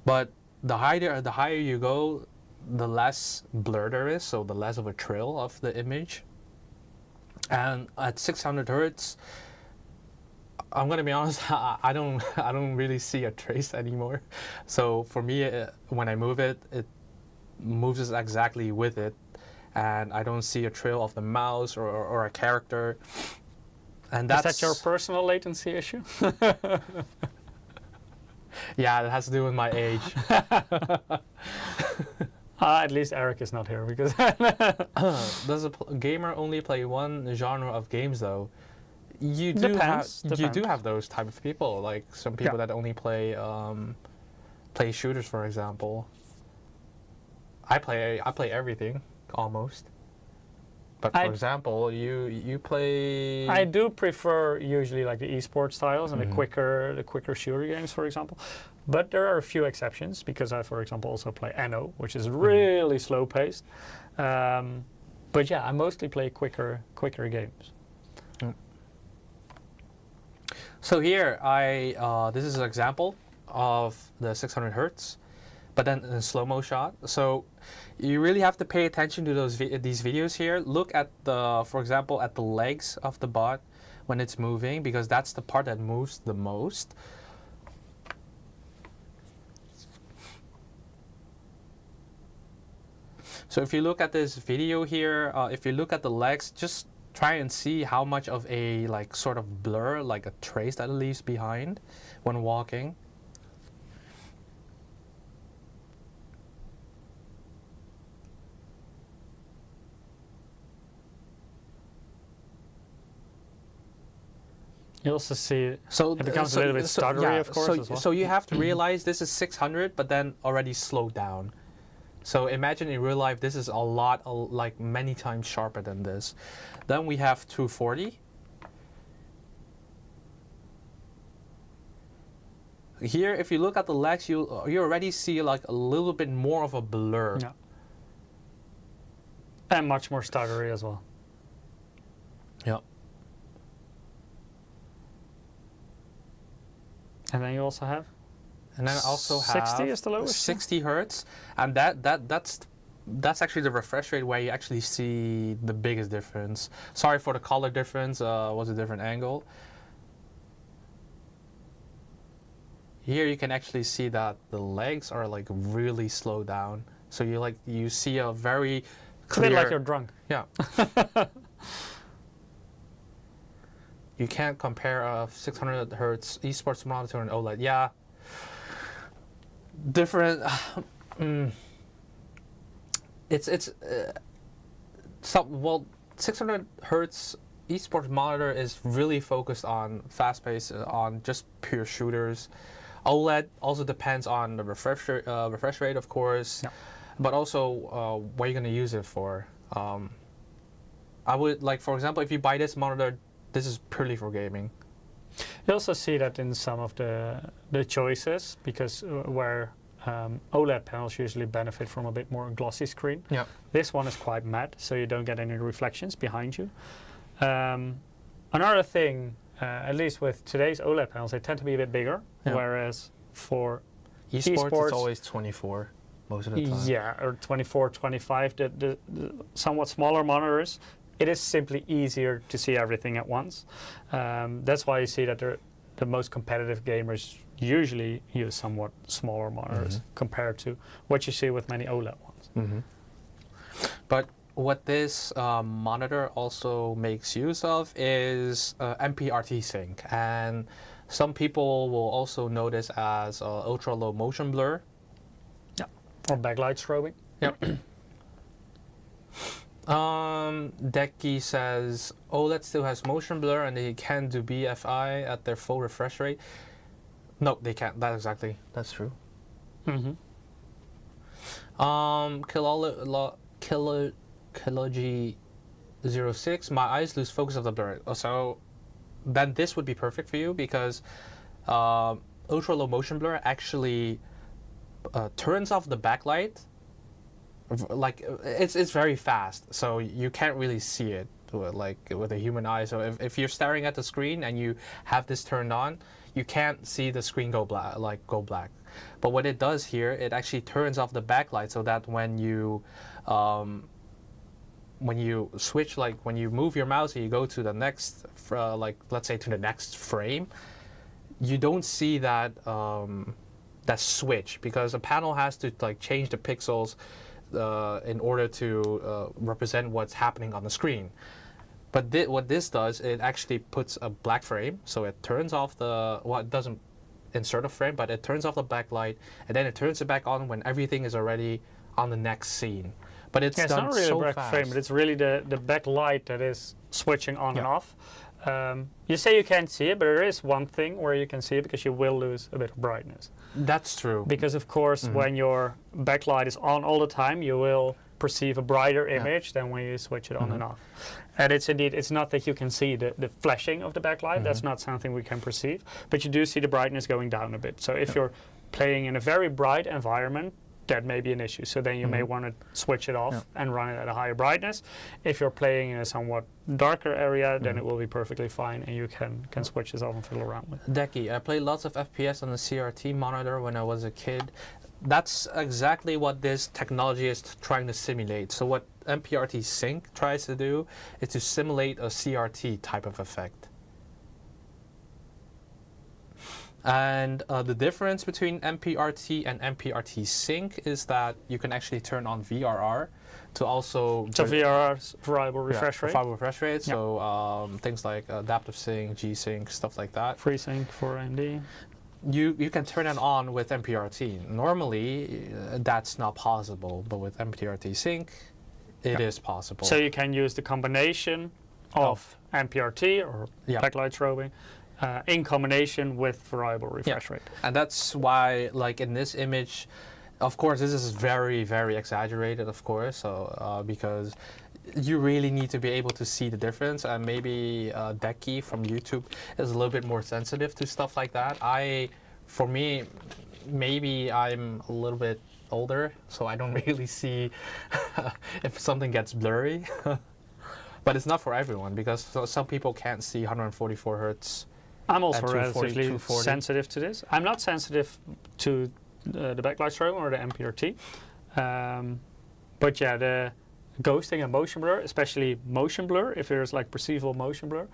But the higher you go, the less blur there is, so the less of a trail of the image. And at 600 hertz, I'm gonna be honest, I don't really see a trace anymore. So for me, when I move it, it moves exactly with it, and I don't see a trail of the mouse or a character. And that's... Is that your personal latency issue? Yeah, it has to do with my age. At least Eric is not here because. Does a gamer only play one genre of games though? You do have those type of people, like some people that only play play shooters, for example. I play everything almost. But for example, you play. I do prefer usually like the esports styles and the quicker shooter games, for example. But there are a few exceptions because I, for example, also play Anno, which is really slow paced. But yeah, I mostly play quicker games. So here, this is an example of the 600 hertz. but then in a slow-mo shot. So you really have to pay attention to these videos here. Look at for example, at the legs of the bot when it's moving, because that's the part that moves the most. So if you look at this video here, if you look at the legs, just try and see how much of a like sort of blur, like a trace that it leaves behind when walking. You also see So it becomes a little bit stuttery, of course, as well. So you have to realize this is 600, but then already slowed down. So imagine in real life, this is a lot, like many times sharper than this. Then we have 240. Here, if you look at the legs, you already see like a little bit more of a blur. Yeah. And much more stuttery as well. Yeah. And then you also have? And then I also have 60 is the lowest? 60 hertz, and that's actually the refresh rate where you actually see the biggest difference. Sorry for the color difference, was a different angle. Here you can actually see that the legs are like really slowed down. So you see a very clear. It's a bit like you're drunk. Yeah. You can't compare a 600 hertz esports monitor and OLED. Yeah. Different. Well, 600 hertz esports monitor is really focused on fast pace, on just pure shooters. OLED also depends on the refresh rate, of course, Yeah. but also what you're gonna use it for. I would like, for example, if you buy this monitor, this is purely for gaming. You also see that in some of the choices, because where OLED panels usually benefit from a bit more glossy screen. Yeah. This one is quite matte, so you don't get any reflections behind you. Another thing, at least with today's OLED panels, they tend to be a bit bigger, Yeah. whereas for Esports, it's always 24 most of the time. yeah, or 24, 25, the somewhat smaller monitors, it is simply easier to see everything at once. That's why you see that the most competitive gamers usually use somewhat smaller monitors compared to what you see with many OLED ones. But what this monitor also makes use of is MPRT Sync, and some people will also know this as ultra low motion blur. Yeah, or backlight strobing. Yep. Decky says OLED still has motion blur and they can do BFI at their full refresh rate. No, they can't. That's true. Kilogy06, my eyes lose focus of the blur. So then this would be perfect for you, because ultra low motion blur actually turns off the backlight. Like it's very fast, so you can't really see it like with a human eye. So if you're staring at the screen and you have this turned on, you can't see the screen go black. But what it does here, it actually turns off the backlight, so that when you switch, like when you move your mouse and you go to the next, like let's say to the next frame, you don't see that that switch, because the panel has to like change the pixels in order to represent what's happening on the screen. But what this does, it actually puts a black frame, so it turns off it doesn't insert a frame, but it turns off the backlight, and then it turns it back on when everything is already on the next scene. But it's done not really so a black fast. frame, but it's really the backlight that is switching on and off. You say you can't see it, but there is one thing where you can see it, because you will lose a bit of brightness. That's true. Because of course, when your backlight is on all the time, you will perceive a brighter image than when you switch it on and off. And it's not that you can see the flashing of the backlight, that's not something we can perceive, but you do see the brightness going down a bit. So if you're playing in a very bright environment, that may be an issue. So then you may want to switch it off and run it at a higher brightness. If you're playing in a somewhat darker area, then it will be perfectly fine, and you can switch this off and fiddle around with. Decky, I played lots of FPS on the CRT monitor when I was a kid. that's exactly what this technology is trying to simulate. So what MPRT Sync tries to do is to simulate a CRT type of effect. And the difference between MPRT and MPRT Sync is that you can actually turn on VRR to also... So VRR's variable refresh rate. Variable refresh rate, so things like adaptive sync, G-Sync, stuff like that. FreeSync for AMD. You can turn it on with MPRT. Normally, that's not possible, but with MPRT Sync, it is possible. So you can use the combination of MPRT or backlight strobing in combination with variable refresh rate. And that's why, like in this image, of course, this is very, very exaggerated, of course, so because you really need to be able to see the difference, and maybe Decky from YouTube is a little bit more sensitive to stuff like that. For me, maybe I'm a little bit older, so I don't really see if something gets blurry. But it's not for everyone, because some people can't see 144 hertz. I'm also relatively sensitive to this. I'm not sensitive to the backlight strobing or the MPRT. But yeah, the ghosting and motion blur, especially motion blur, if there's like perceivable motion blur,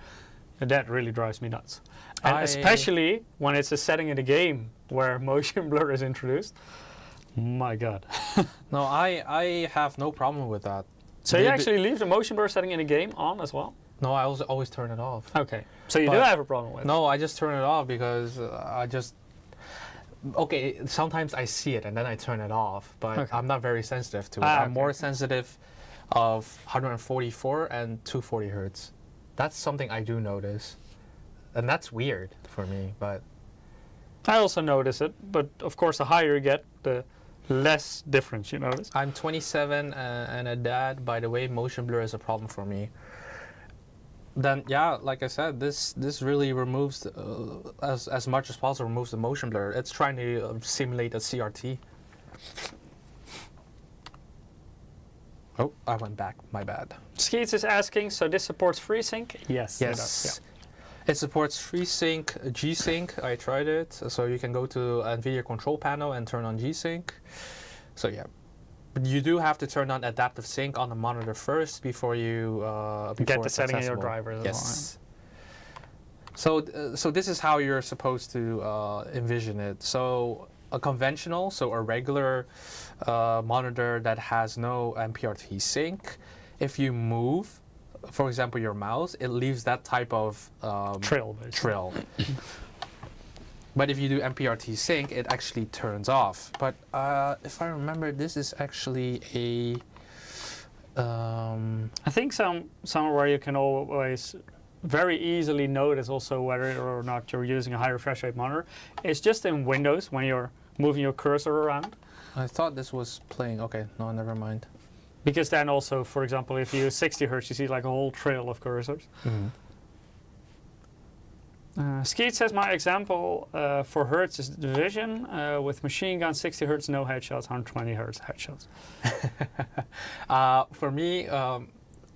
that really drives me nuts. And especially when it's a setting in the game where motion blur is introduced. My God. No, I have no problem with that. So you actually leave the motion blur setting in the game on as well? No, I always turn it off. Okay, so you do have a problem with it? No, I just turn it off because okay, sometimes I see it and then I turn it off, but I'm not very sensitive to it. I'm more sensitive of 144 and 240 hertz. That's something I do notice, and that's weird for me, but... I also notice it, but of course the higher you get, the less difference you notice. I'm 27 and a dad. By the way, motion blur is a problem for me. Then yeah, like I said, this really removes as much as possible removes the motion blur. It's trying to simulate a CRT. Oh, I went back. My bad. Skeets is asking, so this supports FreeSync? Yes. Yes. It does, It supports FreeSync, G-Sync. I tried it, so you can go to NVIDIA control panel and turn on G-Sync. So yeah. You do have to turn on adaptive sync on the monitor first before you get the setting in your driver. Yes. So this is how you're supposed to envision it. So a conventional, so a regular monitor that has no MPRT sync, if you move, for example, your mouse, it leaves that type of trill. But if you do MPRT sync, it actually turns off. But if I remember, this is actually a... I think somewhere where you can always very easily notice also whether or not you're using a high refresh rate monitor. It's just in Windows when you're moving your cursor around. I thought this was playing. Okay, no, never mind. Because then also, for example, if you use 60 hertz, you see like a whole trail of cursors. Mm-hmm. Skeet says my example for hertz is division with machine gun 60 hertz no headshots, 120 hertz headshots. For me,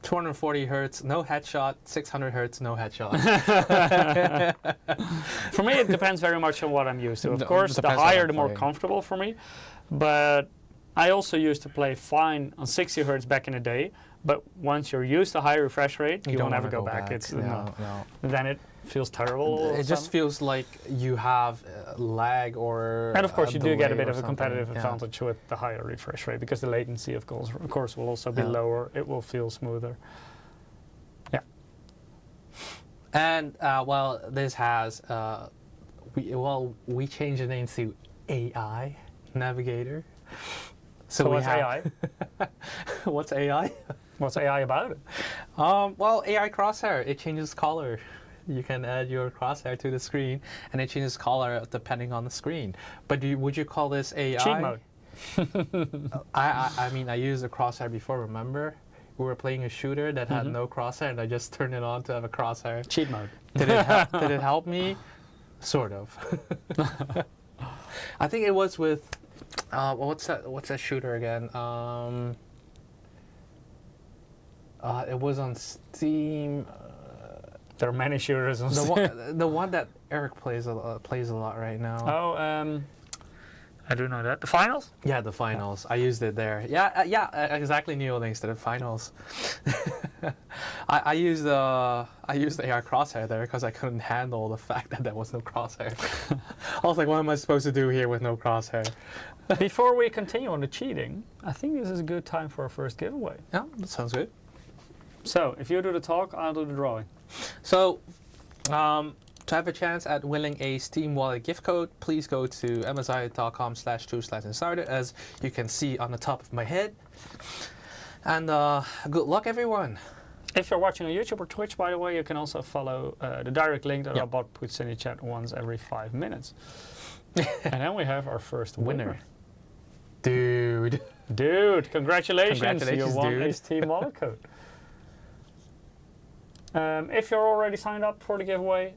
240 hertz no headshot, 600 hertz no headshot. For me, it depends very much on what I'm used to. Of course, the higher, the more comfortable for me. But I also used to play fine on 60 hertz back in the day. But once you're used to high refresh rate, you will never go back. It's no. Then it feels terrible. It just feels like you have lag or... And of course you do get a bit of a competitive advantage with the higher refresh rate because the latency of course will also be lower. It will feel smoother. Yeah. And well, this has... we changed the name to AI Navigator. So what's AI? What's AI? What's AI about it? Well, AI crosshair. It changes color. You can add your crosshair to the screen, and it changes color depending on the screen. But would you call this AI? Cheat mode. I mean, I used a crosshair before. Remember, we were playing a shooter that had no crosshair, and I just turned it on to have a crosshair. Cheat mode. Did it help me? Sort of. I think it was with. What's that shooter again? It was on Steam. There are many shooters on Steam. The one that Eric plays a lot right now. Oh, I do know that. The finals? Yeah, the finals. I used it there. Yeah, exactly. Neolinks instead of finals. I used the AR crosshair there because I couldn't handle the fact that there was no crosshair. I was like, what am I supposed to do here with no crosshair? Before we continue on the cheating, I think this is a good time for our first giveaway. Yeah, that sounds good. So, if you do the talk, I'll do the drawing. So, to have a chance at winning a Steam Wallet gift code, please go to msi.com/choose/insider, as you can see on the top of my head. And good luck, everyone. If you're watching on YouTube or Twitch, by the way, you can also follow the direct link that our bot puts in the chat once every 5 minutes. And then we have our first winner. Dude, congratulations. You won a Steam Wallet code. If you're already signed up for the giveaway,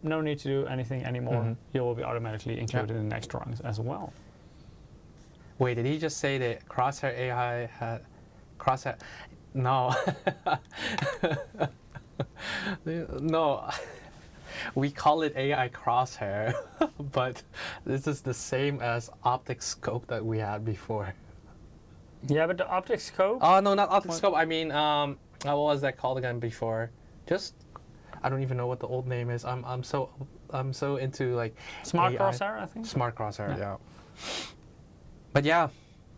no need to do anything anymore. You will be automatically included in the next drawings as well. Wait, did he just say that Crosshair AI had Crosshair? No. No. We call it AI Crosshair, but this is the same as optic scope that we had before. Yeah, but the optic scope? Oh, no, not optic scope. I mean, what was that called again before? I don't even know what the old name is. I'm so into like Smart AI. crosshair, I think. Smart crosshair, yeah. But yeah,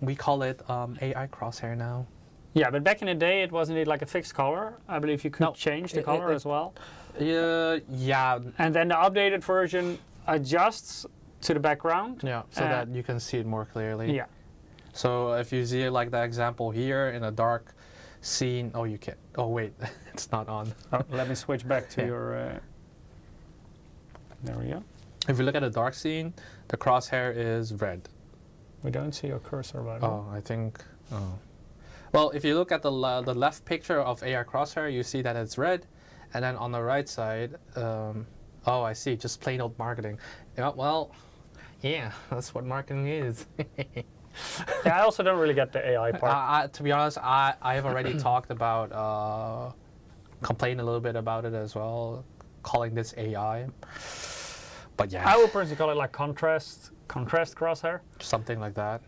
we call it AI crosshair now. Yeah, but back in the day, it wasn't it like a fixed color. I believe you could change the color as well. Yeah. And then the updated version adjusts to the background. Yeah, so that you can see it more clearly. Yeah. So if you see like the example here in a dark scene, oh, you can't. Oh wait, it's not on. Oh, let me switch back to your. There we go. If you look at a dark scene, the crosshair is red. We don't see your cursor, by the way. Oh, I think. Oh. Well, if you look at the left picture of AR crosshair, you see that it's red, and then on the right side, oh, I see, just plain old marketing. Yeah, well, yeah, that's what marketing is. Yeah, I also don't really get the AI part. To be honest, I have already talked about, complained a little bit about it as well, calling this AI. But yeah. I would personally call it like contrast crosshair. Something like that.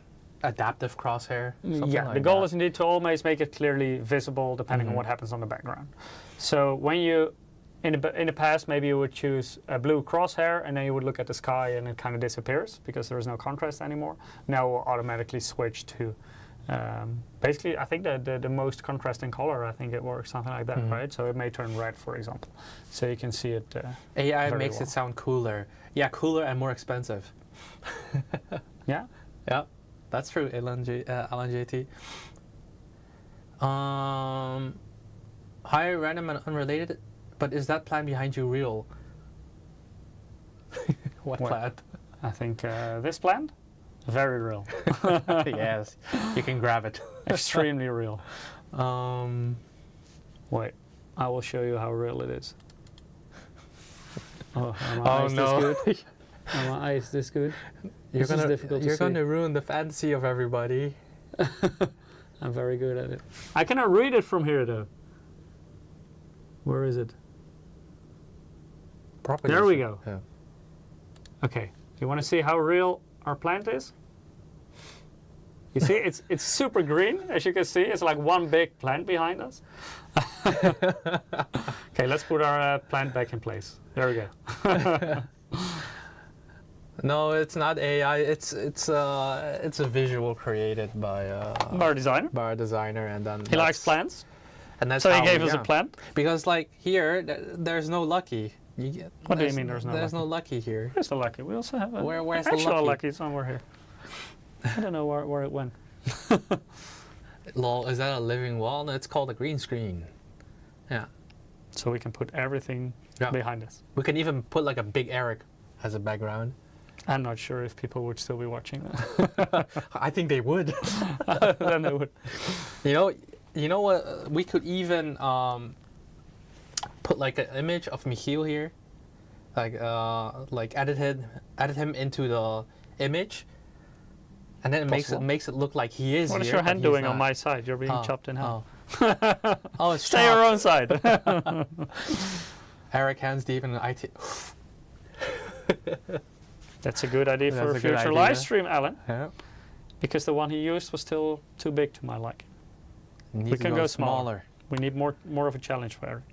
Adaptive crosshair. Yeah, like the goal that. is indeed to always make it clearly visible depending on what happens on the background. So when you, in the past, maybe you would choose a blue crosshair and then you would look at the sky and it kind of disappears because there is no contrast anymore. Now we'll automatically switch to, basically, I think the most contrasting color, I think it works, something like that, right? So it may turn red, for example. So you can see it AI makes it sound cooler. Yeah, cooler and more expensive. Yeah? Yeah. That's true, Alan JT. Hi, random and unrelated, but is that plan behind you real? What plan? I think this plan, very real. Yes, you can grab it. Extremely real. Wait, I will show you how real it is. Oh, are my eyes no. this good? Are my eyes this good? You're You're gonna ruin the fantasy of everybody. I'm very good at it. I cannot read it from here though. Where is it? Properly. There we go. Yeah. Okay. You want to see how real our plant is? You see, it's super green, as you can see. It's like one big plant behind us. Okay, let's put our plant back in place. There we go. No, it's not AI. It's a visual created by Our designer. by a designer, and then He likes plants, and that's so he how gave us a plant. Because like here, there's no lucky. What do you mean there's no There's lucky? no lucky here. Where's the lucky? We also have a Where's the actual lucky? somewhere here. I don't know where it went. Lol, is that a living wall? No, it's called a green screen. Yeah. So we can put everything behind us. We can even put like a big Eric as a background. I'm not sure if people would still be watching that. I think they would. Then they would. You know what? We could even put like an image of Michiel here, like edit him into the image, and then it makes it look like he is. What is here, your but hand he's doing on not. my side? You're being chopped in half. Oh, it's Stay your own side. Eric hands deep in the IT. That's a good idea That's for a a good future idea. live stream, Alan. Yeah. Because the one he used was still too big to my liking. Need We to can go smaller. We need more of a challenge for Eric.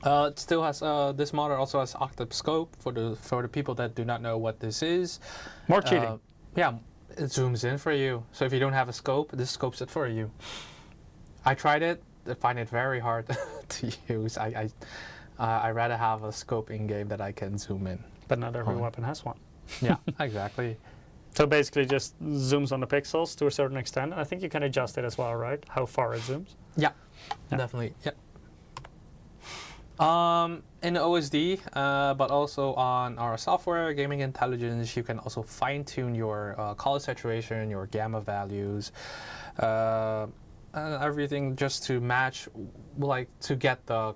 It still has this monitor also has octave scope for the people that do not know what this is. More cheating. Yeah, it zooms in for you. So if you don't have a scope, this scopes it for you. I tried it. I find it very hard to use. I rather have a scope in game that I can zoom in. But not every weapon has one. Yeah, exactly. So basically just zooms on the pixels to a certain extent. I think you can adjust it as well, right? How far it zooms. Yeah, Yeah. definitely. Yeah. In the OSD, but also on our software, gaming intelligence, you can also fine tune your color saturation, your gamma values, everything just to match, like to get the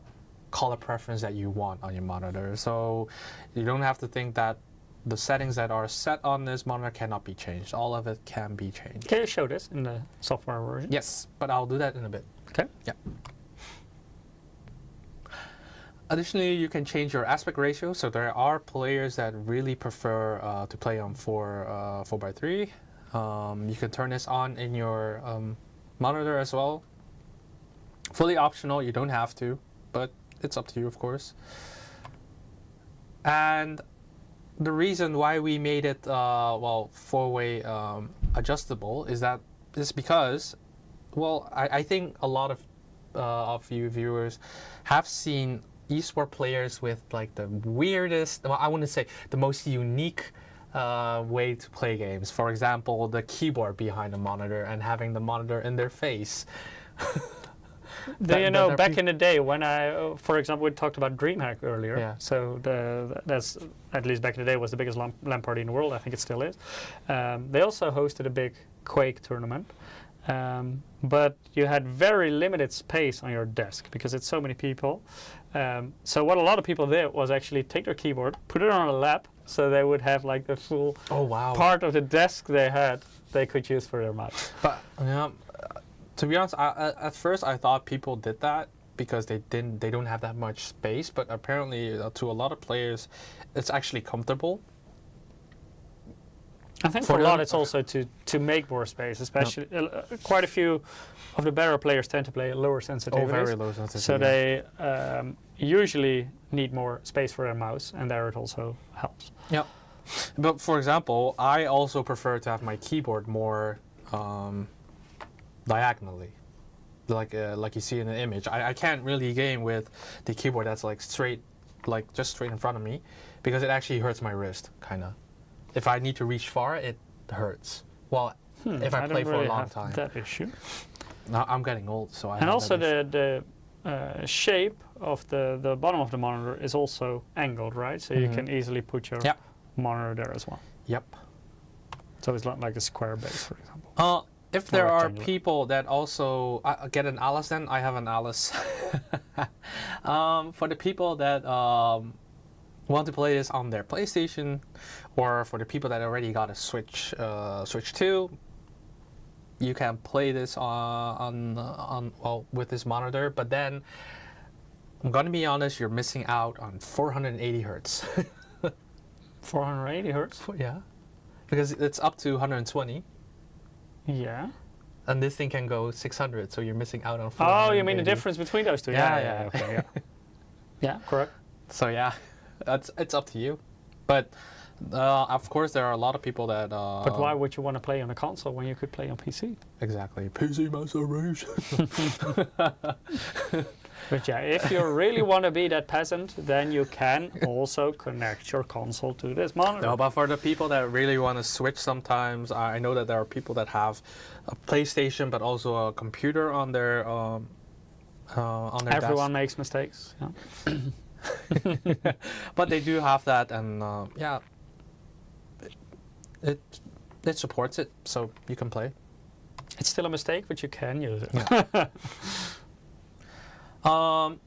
color preference that you want on your monitor. So you don't have to think that the settings that are set on this monitor cannot be changed. All of it can be changed. Can you show this in the software version? Yes, but I'll do that in a bit. Okay. Yeah. Additionally, you can change your aspect ratio. So there are players that really prefer to play on 4:3. You can turn this on in your monitor as well. Fully optional. You don't have to, but it's up to you, of course. And the reason why we made it four-way adjustable is because, well, I think a lot of you viewers have seen esport players with like the weirdest, well, I wouldn't say the most unique way to play games. For example, the keyboard behind the monitor and having the monitor in their face. Do you know, back in the day when for example, we talked about DreamHack earlier. Yeah. So that's, at least back in the day, was the biggest LAN party in the world. I think it still is. They also hosted a big Quake tournament. But you had very limited space on your desk because it's so many people. So what a lot of people did was actually take their keyboard, put it on a lap, so they would have like the full part of the desk they could use for their mouse. But to be honest, at first I thought people did that because they don't have that much space. But apparently, to a lot of players, it's actually comfortable. I think for a lot it's also to make more space, especially quite a few of the better players tend to play lower sensitivities. Oh, very low sensitivity. So they usually need more space for their mouse, and there it also helps. Yeah. But for example, I also prefer to have my keyboard more diagonally, like you see in the image. I can't really game with the keyboard that's like straight, like just straight in front of me, because it actually hurts my wrist, kind of. If I need to reach far, it hurts. Well, if I play for a long time. That issue. Now I'm getting old, so I. And also the shape of the bottom of the monitor is also angled, right? So you can easily put your monitor there as well. Yep. So it's not like a square base, for example. If there are people that also get an Alice, then I have an Alice. For the people that want to play this on their PlayStation, or for the people that already got a Switch 2, you can play this with this monitor. But then, I'm gonna be honest, you're missing out on 480 hertz. 480 hertz? Yeah, because it's up to 120. Yeah. And this thing can go 600, so you're missing out on 480. Oh, you mean the difference between those two? Yeah. Okay, yeah. Yeah, correct. So yeah, it's up to you. But of course, there are a lot of people that. But why would you want to play on a console when you could play on PC? Exactly, PC Master Race. But yeah, if you really want to be that peasant, then you can also connect your console to this monitor. No, but for the people that really want to switch sometimes, I know that there are people that have a PlayStation but also a computer on their Everyone desk. makes mistakes. Yeah. But they do have that, and yeah, it supports it, so you can play. It's still a mistake, but you can use it. Yeah.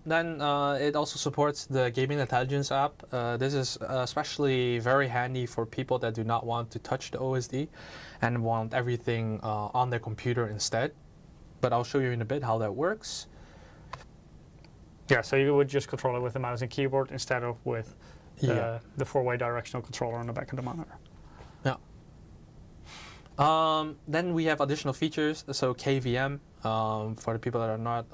Then it also supports the Gaming Intelligence app. This is especially very handy for people that do not want to touch the OSD and want everything on their computer instead. But I'll show you in a bit how that works. Yeah, so you would just control it with the mouse and keyboard instead of with the four-way directional controller on the back of the monitor. Then we have additional features. So KVM, for the people that are not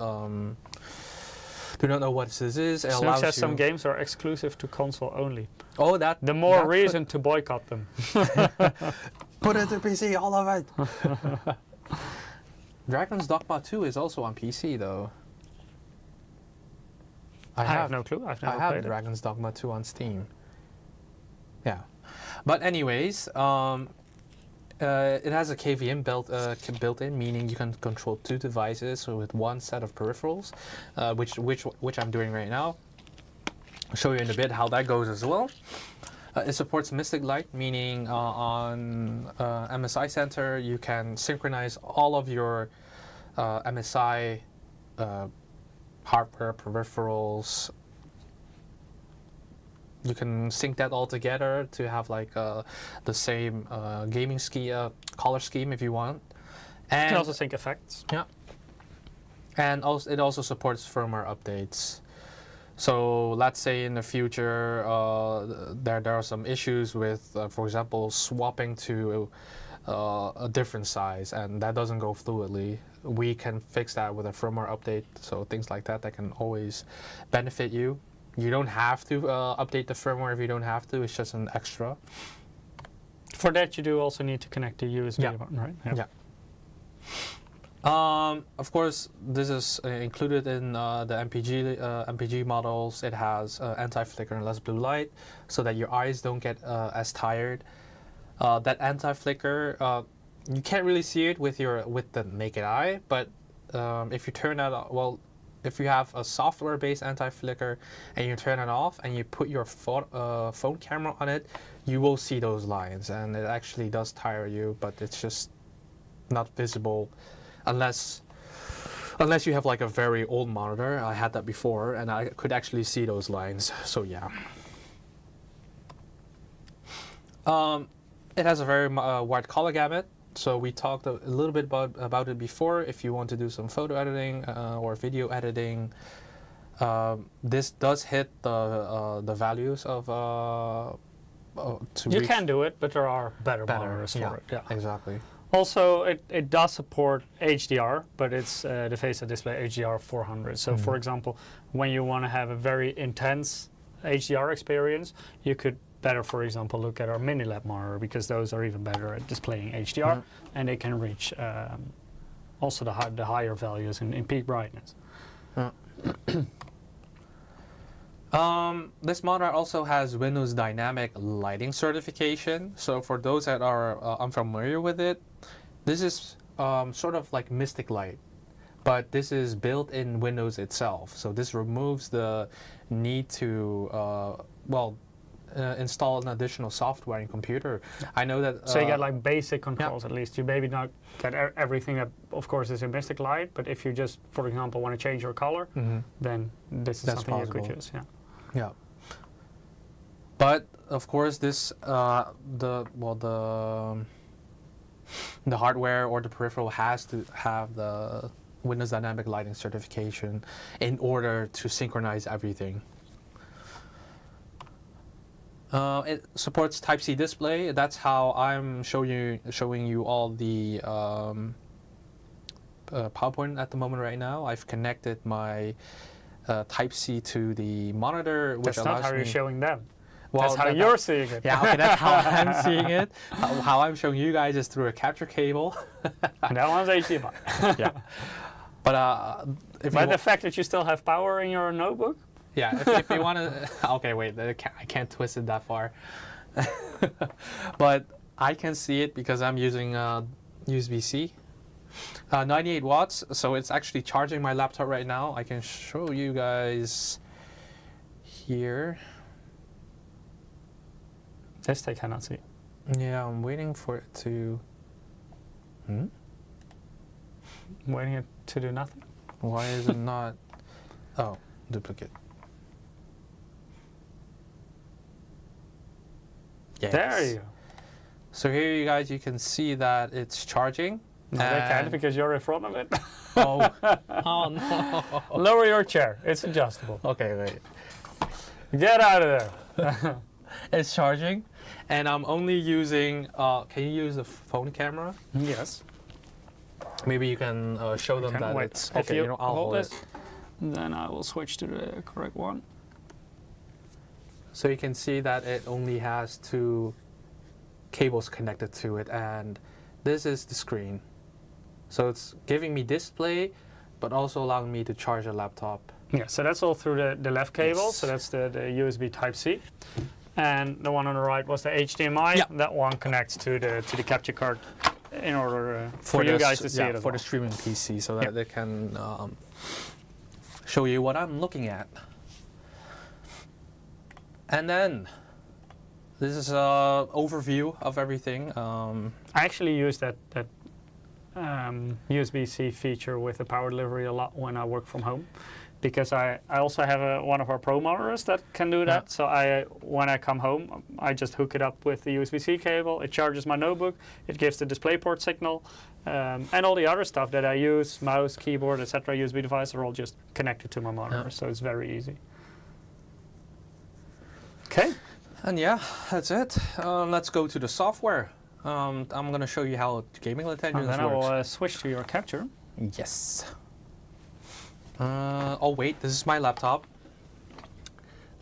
do not know what this is, it Snook allows says you. some games are exclusive to console only. Oh, that. The more that reason to boycott them. Put it to PC, all of it. Dragon's Dogma 2 is also on PC though. I have no clue. I've never I have played it. Dragon's Dogma 2 on Steam. Yeah, but anyways, it has a KVM built in, meaning you can control two devices with one set of peripherals, which I'm doing right now. I'll show you in a bit how that goes as well. It supports Mystic Light, meaning on MSI Center you can synchronize all of your MSI hardware peripherals. You can sync that all together to have like the same gaming color scheme if you want. And You can also sync effects. yeah, and also it also supports firmware updates. So let's say in the future there are some issues with, for example, swapping to a different size, and that doesn't go fluidly. We can fix that with a firmware update. So things like that can always benefit you. You don't have to update the firmware if you don't have to. It's just an extra. For that, you do also need to connect the USB button, right? Yeah. Of course, this is included in the MPG models. It has anti-flicker and less blue light, so that your eyes don't get as tired. That anti-flicker, you can't really see it with the naked eye, but if you turn that on, if you have a software-based anti-flicker and you turn it off and you put your phone camera on it, you will see those lines, and it actually does tire you, but it's just not visible unless you have like a very old monitor. I had that before and I could actually see those lines, so yeah. It has a very wide color gamut. So we talked a little bit about it before. If you want to do some photo editing or video editing, this does hit the values of You can do it, but there are better monitors for it. Yeah, exactly. Also, it does support HDR, but it's the face-up display HDR 400. So, for example, when you want to have a very intense HDR experience, you could better, for example, look at our mini lab monitor, because those are even better at displaying HDR, and they can reach also the higher values in peak brightness. This monitor also has Windows Dynamic Lighting certification. So for those that are unfamiliar with it, this is sort of like Mystic Light, but this is built in Windows itself. So this removes the need to install an additional software in computer. I know that. So you get like basic controls at least. You maybe not get everything that, of course, is in Mystic Light. But if you just, for example, want to change your color, then this is something you could use. Yeah. Yeah. But of course, this the hardware or the peripheral has to have the Windows Dynamic Lighting certification in order to synchronize everything. It supports Type-C display. That's how I'm showing you all the PowerPoint at the moment right now. I've connected my Type-C to the monitor, which That's allows not how you're showing them. Well, that's how you're seeing it. Yeah, okay, that's how I'm seeing it. How I'm showing you guys is through a capture cable. And that one's HDMI. Yeah. But the fact that you still have power in your notebook. Yeah, if you want to... Okay, wait, I can't twist it that far. But I can see it because I'm using USB-C. 98 watts, so it's actually charging my laptop right now. I can show you guys here. This they cannot see. Yeah, I'm waiting for it to... Waiting it to do nothing? Why is it not... Oh, duplicate. Yes. There you go. So here you guys, you can see that it's charging. No, they can't because you're in front of it. Oh, oh no. Lower your chair. It's adjustable. Okay, wait. Get out of there. It's charging, and I'm only using. Can you use the phone camera? Yes. Maybe you can show them Okay, that wait. it's If okay. you I'll hold this, it. then I will switch to the correct one. So you can see that it only has 2 cables connected to it, and this is the screen. So it's giving me display, but also allowing me to charge a laptop. Yeah, so that's all through the left cable. Yes. So that's the USB Type-C. And the one on the right was the HDMI. Yeah. That one connects to the capture card in order for you the guys to see yeah, it as for well. the streaming PC, so that Yeah. they can show you what I'm looking at. And then this is an overview of everything. I actually use that USB-C feature with the power delivery a lot when I work from home, because I also have one of our Pro monitors that can do that. Yeah. So when I come home, I just hook it up with the USB-C cable. It charges my notebook. It gives the DisplayPort signal, and all the other stuff that I use, mouse, keyboard, etc., USB device, are all just connected to my monitor. Yeah. So it's very easy. Okay. And yeah, that's it. Let's go to the software. I'm going to show you how gaming And intelligence then I works. will switch to your capture. Yes. Oh wait, this is my laptop.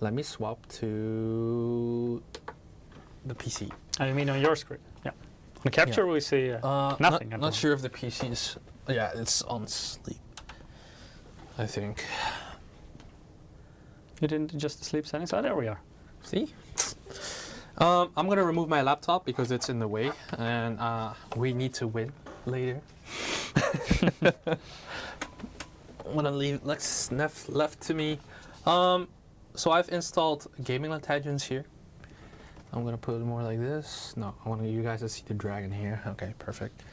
Let me swap to the PC. Oh, you mean on your screen? Yeah. On the capture, we see nothing. Not sure if the PC is. Yeah, it's on sleep. I think. You didn't adjust the sleep settings? Oh, there we are. See? I'm gonna remove my laptop because it's in the way, and we need to win later. I'm gonna leave left to me. So I've installed gaming intelligence here. I'm gonna put it more like this. No, I want you guys to see the dragon here. Okay, perfect.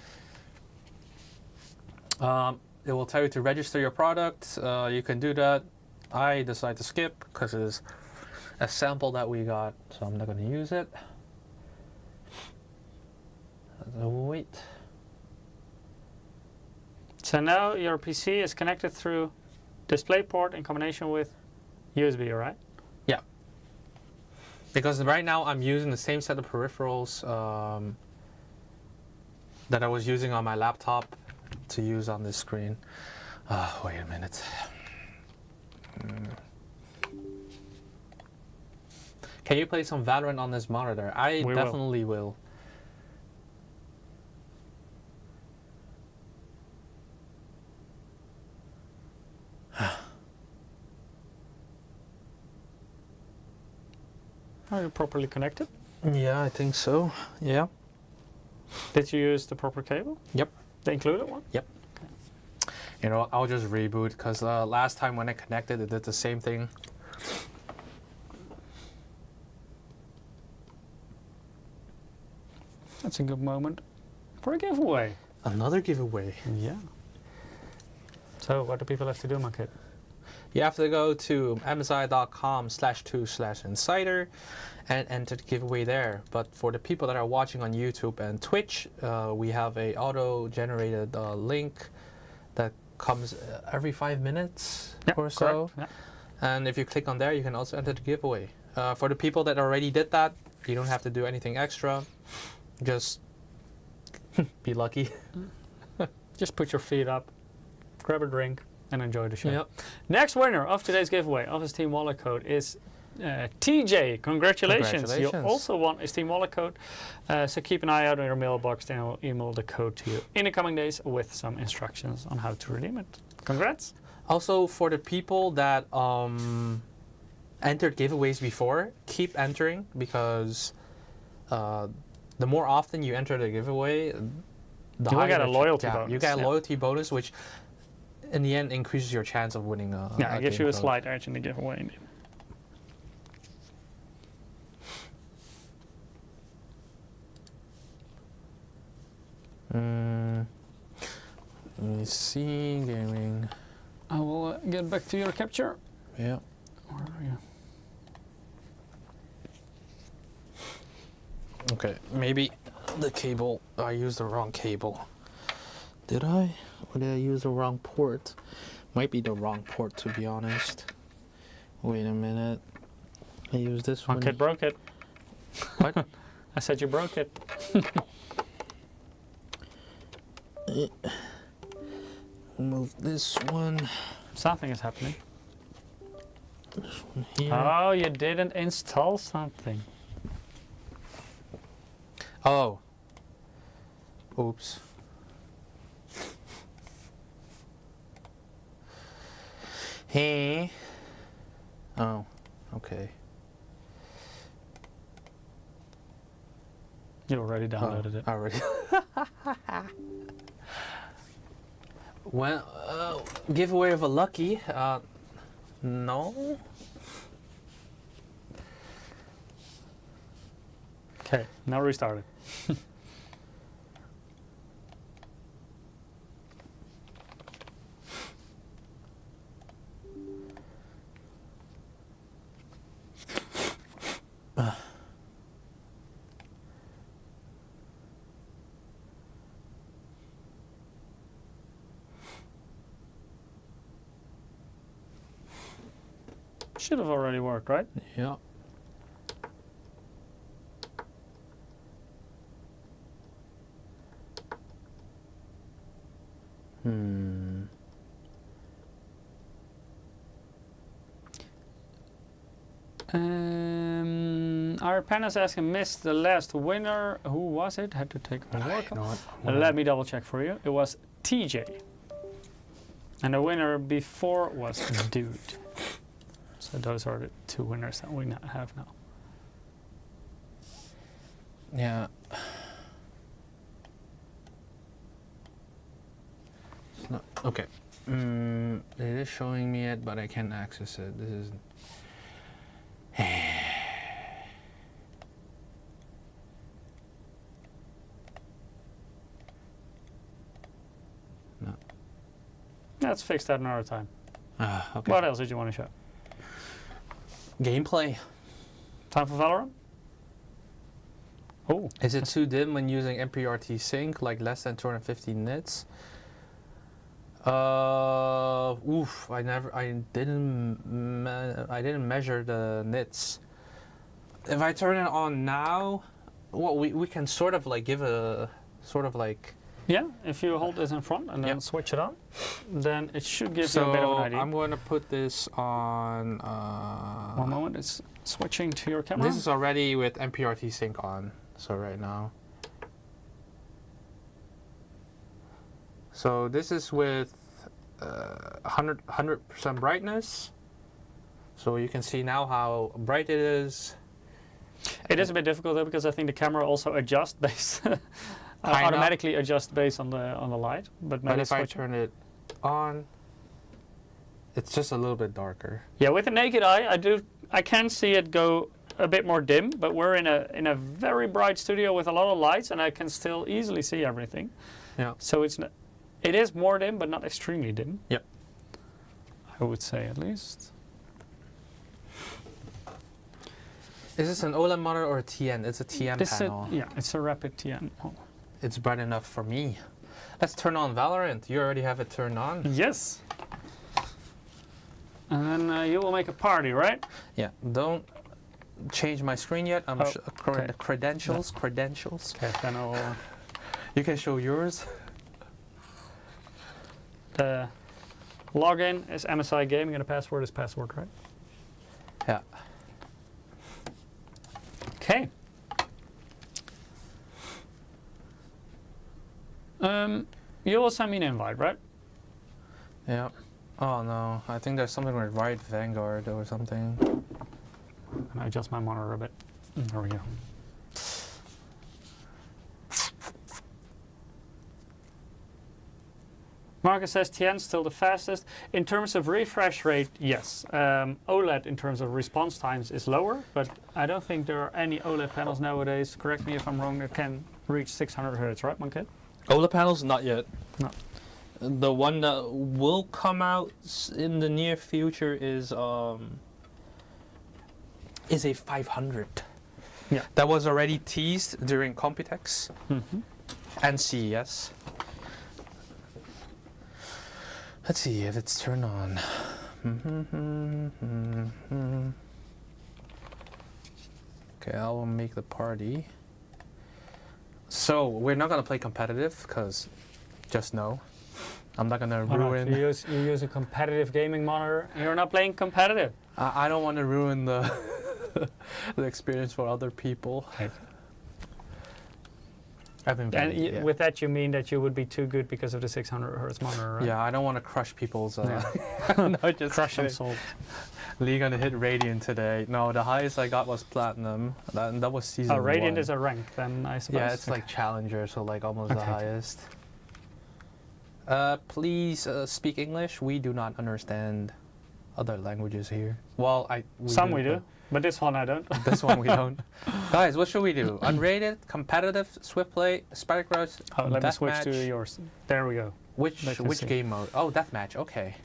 It will tell you to register your product. You can do that. I decide to skip because it is a sample that we got, so I'm not going to use it. Wait. So now your PC is connected through DisplayPort in combination with USB, right? Yeah. Because right now I'm using the same set of peripherals that I was using on my laptop to use on this screen. Wait a minute. Can you play some Valorant on this monitor? I definitely will. Are you properly connected? Yeah, I think so. Yeah. Did you use the proper cable? Yep. The included one? Yep. Okay. You know, I'll just reboot because last time when I connected, it did the same thing. That's a good moment for a giveaway. Another giveaway. Yeah. So what do people have to do, my kid? You have to go to msi.com/2/insider and enter the giveaway there. But for the people that are watching on YouTube and Twitch, we have a auto-generated link that comes every 5 minutes or so. Correct. And if you click on there, you can also enter the giveaway. For the people that already did that, you don't have to do anything extra. Just be lucky. Just put your feet up, grab a drink, and enjoy the show. Yep. Next winner of today's giveaway of his Steam Wallet code is TJ. Congratulations. You also won a Steam Wallet code. So keep an eye out on your mailbox, then I'll email the code to you in the coming days with some instructions on how to redeem it. Congrats. Also, for the people that entered giveaways before, keep entering because the more often you enter the giveaway, the higher you get a loyalty bonus. You get a loyalty bonus, which in the end increases your chance of winning a it gives you a code. slight edge in the giveaway indeed. Let me see, gaming. I will get back to your capture. Yeah. Where are you? Okay, maybe the cable, I used the wrong cable. Did I? Or did I use the wrong port? Might be the wrong port, to be honest. Wait a minute. I use this One one. kid broke it. What? I said you broke it. Move this one. Something is happening. This one here. Oh, you didn't install something. Oh. Oops. Hey. Oh, okay. You already downloaded it. Already. Well, giveaway of a lucky. No. Okay, now restart it. Should have already worked, right? Yeah. Our panel's asking, missed the last winner. Who was it? Had to take a look. know what? Let me double check for you. It was TJ. And the winner before was Dude. So those are the two winners that we have now. Yeah. It's not okay. It is showing me it, but I can't access it. This is. No. Let's fix that another time. Okay. What else did you want to show? Gameplay. Time for Valorant? Oh, Is it too dim when using MPRT Sync, like less than 250 nits? Oof! I didn't measure the nits. If I turn it on now, well, we can sort of like give a sort of like. yeah. If you hold this in front and then Yep. switch it on, then it should give you So a bit of an idea. I'm going to put this on. One moment, it's switching to your camera. This is already with MPRT Sync on. So right now. So this is with 100% brightness. So you can see now how bright it is. It is a bit difficult though because I think the camera also adjusts based automatically adjusts based on the light. But maybe But if I switch. turn it on, it's just a little bit darker. Yeah, with the naked eye, I can see it go a bit more dim, but we're in a very bright studio with a lot of lights, and I can still easily see everything. Yeah. So it is more dim, but not extremely dim. Yep. I would say at least. Is this an OLED monitor or a TN? It's a TN panel. It's a rapid TN. Oh. It's bright enough for me. Let's turn on Valorant. You already have it turned on. Yes. And then you will make a party, right? Yeah. Don't change my screen yet. I'm Oh, okay. credentials. Credentials. Okay, then I'll. You can show yours. The login is MSI Gaming and the password is password, right? Yeah. Okay. You will send me an invite, right? Yeah. Oh no, I think there's something with Riot Vanguard or something. And I adjust my monitor a bit. There we go. Marcus says TN still the fastest. In terms of refresh rate, yes. OLED in terms of response times is lower, but I don't think there are any OLED panels nowadays, correct me if I'm wrong, that can reach 600 Hz, right, Monkey? OLED panels, not yet. No. The one that will come out in the near future is a 500. Yeah. That was already teased during Computex and CES. Let's see if it's turned on. Okay, I will make the party. So we're not gonna play competitive, cause just no, I'm not gonna Why not? ruin. You use a competitive gaming monitor. You're not playing competitive. I don't want to ruin the the experience for other people. Okay. I've been. And yeah. with that, you mean that you would be too good because of the 600 hertz monitor, right? Yeah, I don't want to crush people's. Yeah. No, just Crush and kidding. salt. League gonna hit Radiant today. No, the highest I got was Platinum. That was season Oh, Radiant 1. is a rank, then I suppose. Yeah, it's like Challenger, so like almost the Okay. highest. Please speak English. We do not understand other languages here. Well, Some we do, but this one I don't. but this one we don't. Guys, what should we do? Unrated, competitive, swift play, Spike Rush, Oh, let me switch deathmatch? to yours. There we go. Which I can see. game mode? Oh, deathmatch. Okay.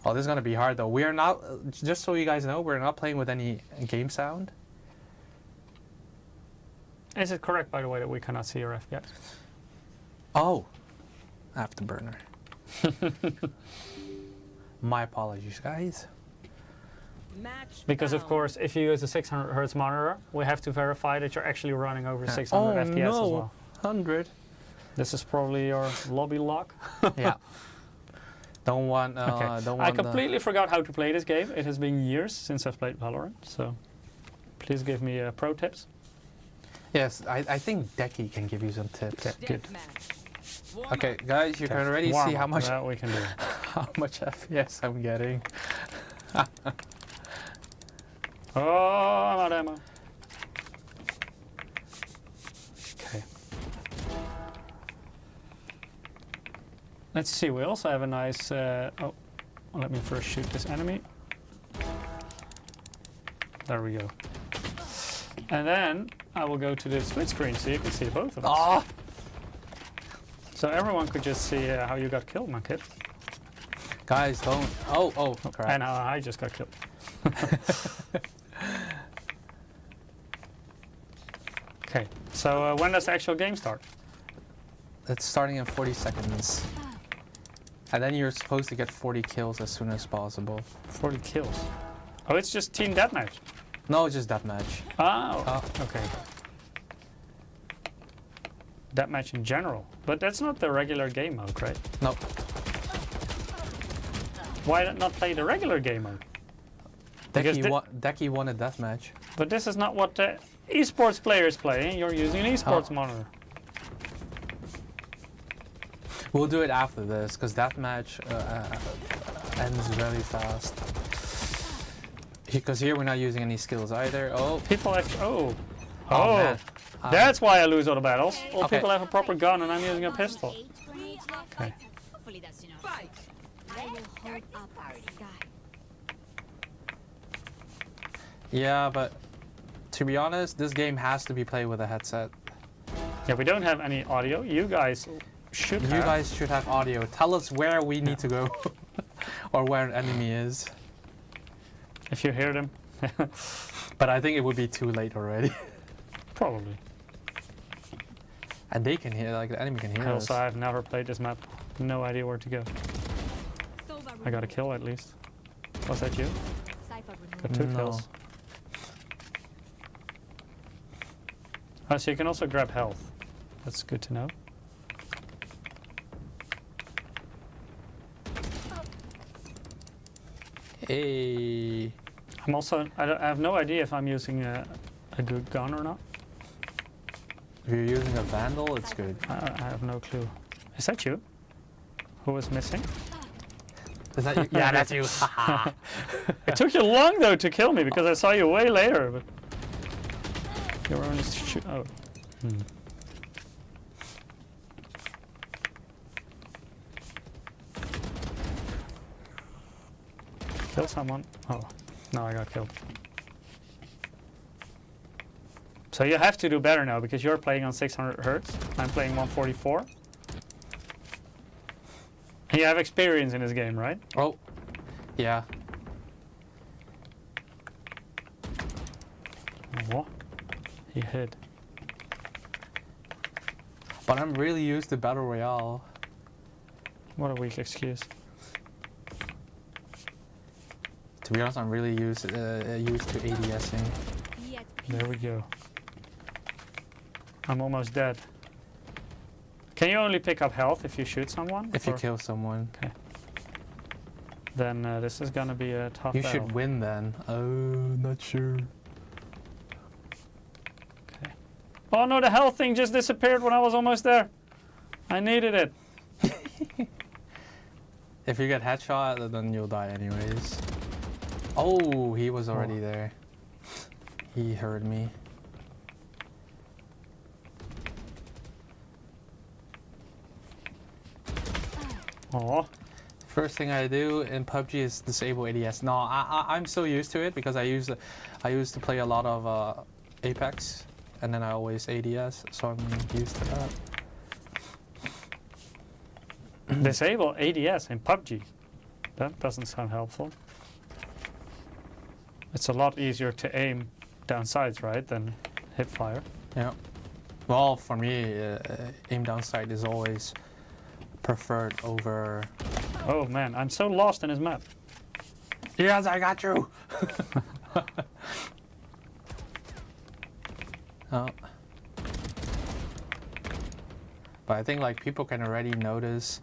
Oh, this is gonna be hard though. We are not. Just so you guys know, we're not playing with any game sound. Is it correct, by the way, that we cannot see your FPS? Oh, afterburner. My apologies, guys. Match Because of found. course, if you use a 600 hertz monitor, we have to verify that you're actually running over 600 FPS as well. 100. This is probably your lobby lock. Yeah. Don't want. Okay. Don't I want. completely forgot how to play this game. It has been years since I've played Valorant, so please give me pro tips. Yes, I think Decky can give you some tips. Okay, good. Deathmatch. Warm Okay, up. guys, you can already see how much that we can do. how much FPS I'm getting. Oh, I'm out of ammo. Okay. Let's see. We also have a nice. Oh, let me first shoot this enemy. There we go. And then I will go to the split screen so you can see both of us. Oh, So everyone could just see how you got killed, my kid. guys, don't. Oh, crap. And how I just got killed. Okay, so when does the actual game start? It's starting in 40 seconds. And then you're supposed to get 40 kills as soon as possible. 40 kills. Oh, it's just team deathmatch. No, it's just deathmatch. Oh, okay. Deathmatch in general. But that's not the regular game mode, right? No, Why not play the regular game mode? Because Decky won a deathmatch. But this is not what the esports players play. You're using an esports Oh. monitor. We'll do it after this, because deathmatch ends very fast. Because here we're not using any skills either. Oh, People actually. Oh. oh, man. That's why I lose all the battles. All Okay. people have a proper gun and I'm using a pistol. Okay. Hopefully that's enough. I will hold up our sky. Yeah, but to be honest, this game has to be played with a headset. Yeah, we don't have any audio. You guys should You have. guys should have audio. Tell us where we need to go, or where an enemy is. If you hear them. But I think it would be too late already. Probably. And they can hear, like the enemy can hear us. Also, I've never played this map. No idea where to go. I got a kill at least. Was that you? Got 2 No. kills. Oh, so you can also grab health. That's good to know. Hey. I'm also. I have no idea if I'm using a good gun or not. If you're using a Vandal, it's good. I have no clue. Is that you? Who was missing? Is that you? Yeah, that's you. It took you long though to kill me because I saw you way later. But you were only shoot. Oh. Kill someone. Oh, no, I got killed. So you have to do better now because you're playing on 600 hertz. I'm playing 144. And you have experience in this game, right? Oh, yeah. What? He hid. But I'm really used to Battle Royale. What a weak excuse. To be honest, I'm really used to ADSing. Be at There we go. I'm almost dead. Can you only pick up health if you shoot someone? If you Or- kill someone. Okay. Then this is gonna be a tough You battle. should win then. Oh, not sure. Okay. Oh no, the health thing just disappeared when I was almost there. I needed it. If you get headshot, then you'll die anyways. Oh, he was already there. He heard me. Oh, First thing I do in PUBG is disable ADS. No, I'm so used to it because I used to play a lot of Apex, and then I always ADS, so I'm used to that. disable ADS in PUBG. That doesn't sound helpful. It's a lot easier to aim down sights, right, than hip fire. Yeah. Well, for me, aim down sight is always preferred over. Oh man, I'm so lost in his map. Yes, I got you. Oh. But I think like people can already notice.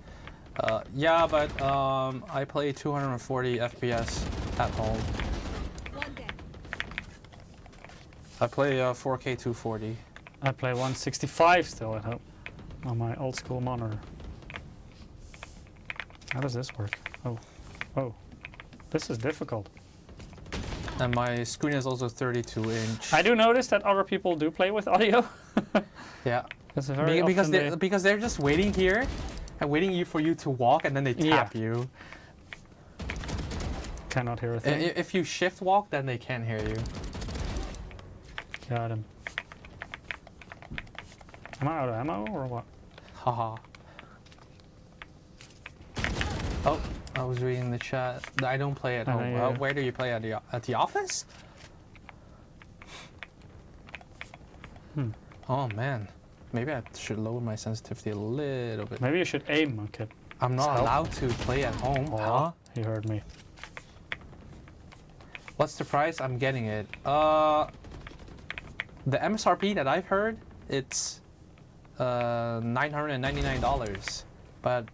Yeah, but I play 240 FPS at home. One dead. I play 4K 240. I play 165 still at home on my old school monitor. How does this work? Oh, oh, this is difficult. And my screen is also 32-inch. I do notice that other people do play with audio. Yeah. That's a very Because often because they're just waiting here and waiting for you to walk, and then they tap you. cannot hear a thing. If you shift walk, then they can't hear you. Got him. Am I out of ammo or what? Haha. Oh, I was reading the chat. I don't play at I know home. you- Where do you play, at the office? Oh man, maybe I should lower my sensitivity a little bit. Maybe you should aim, okay. I'm not Self? allowed to play at home. Oh, Huh? he heard me. What's the price? I'm getting it. The MSRP that I've heard, it's $999, but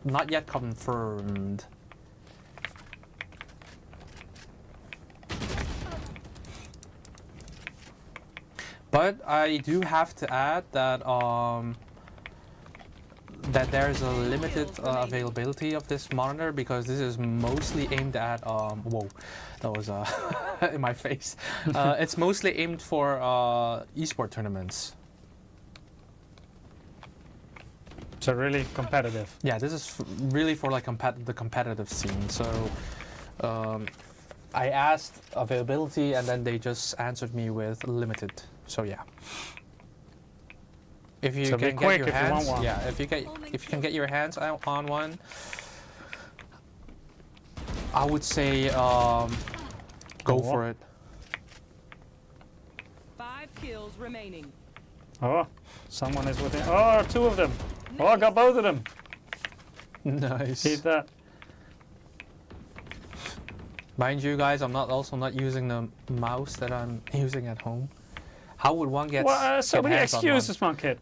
not yet confirmed. But I do have to add that that there's a limited availability of this monitor because this is mostly aimed at whoa, that was in my face. It's mostly aimed for esport tournaments. So really competitive. Yeah, this is really for like the competitive scene. So I asked availability, and then they just answered me with limited. So yeah. If you So be can quick get your if you want hands, one. yeah. If you can get your hands on one, I would say go Go for on. it. 5 kills remaining. Oh, someone is within. Oh, two of them. Oh, I got both of them. Nice. Eat that. Mind you, guys, I'm also not using the mouse that I'm using at home. How would one get? Well, so get many hands on one? excuses, man, kid.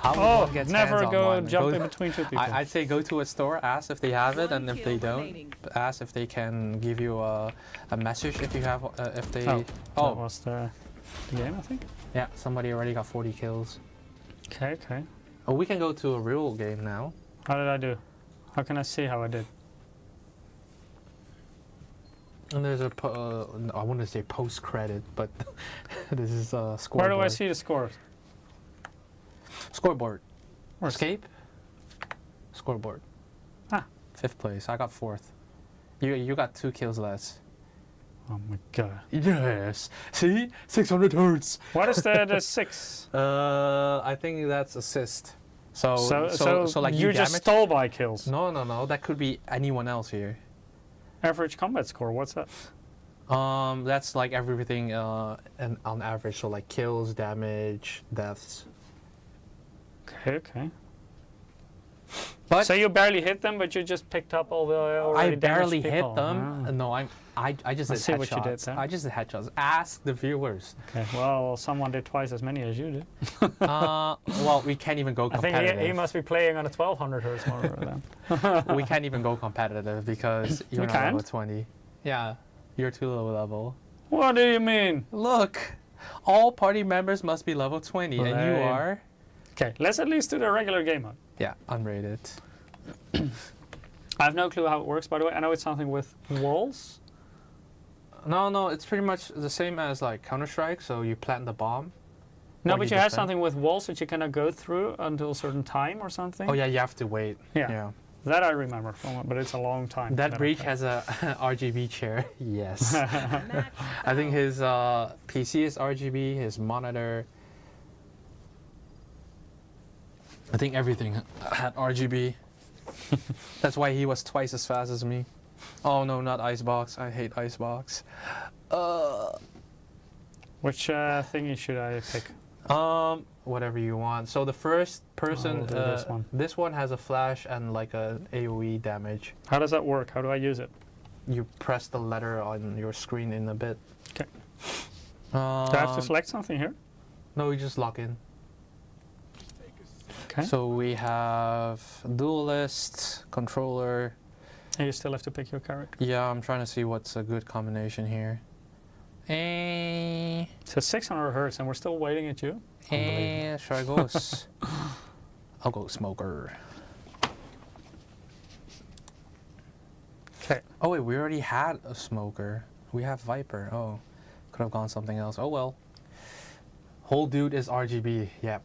How would Oh, one get never hands on go one? jump in between two people. I'd say go to a store, ask if they have it, and if they kill don't, remaining. ask if they can give you a message if you have if they. Oh, Oh, that was the game, I think. yeah, somebody already got 40 kills. Okay, okay. Oh, we can go to a real game now. How did I do? How can I see how I did? And there's a I want to say post credit, but this is a scoreboard. Where do I see the scores? Scoreboard. Or Escape. Scoreboard. Ah. 5th place. I got 4th. You got 2 kills less. Oh my god. Yes. See, 600 hertz. What is the 6? I think that's assist. So like you just damage- stole my kills. No. That could be anyone else here. Average combat score, what's that? That's like everything and on average. So like kills, damage, deaths. Okay, okay. But So you barely hit them, but you just picked up all the already I barely damaged hit people. them. Ah. No, I just Let's did see what you did headshots. then. I just did headshots. Ask the viewers. Okay. Well, someone did twice as many as you did. Well, we can't even go I competitive. think he must be playing on a 1200 hertz monitor then. We can't even go competitive because you're We not level can't? 20. Yeah, you're too low level. What do you mean? Look, all party members must be level 20, and you Lame. are. Okay, let's at least do the regular game mode. Yeah, unrated. I have no clue how it works, by the way. I know it's something with walls. No, it's pretty much the same as like Counter-Strike. So you plant the bomb. No, or but you have defend. something with walls that you cannot go through until a certain time or something. Oh yeah, you have to wait. Yeah. That I remember from it, but it's a long time. That I breach played. has a RGB chair. Yes. Match I think found. his PC is RGB. His monitor. I think everything had RGB. That's why he was twice as fast as me. Oh no, not Icebox. I hate Icebox. Which thingy should I pick? Whatever you want. So the first person, we'll do this one. this one has a flash and like a AOE damage. How does that work? How do I use it? You press the letter on your screen in a bit. Okay. Do I have to Um, select something here? No, you just lock in. Okay. So we have duelist, controller. And you still have to pick your character. Yeah, I'm trying to see what's a good combination here. So 600 hertz, and we're still waiting at you. Unbelievable. Should I go? I'll go smoker. Okay. Oh wait, we already had a smoker. We have Viper. Oh, could have gone something else. Oh well. Whole dude is RGB. Yep.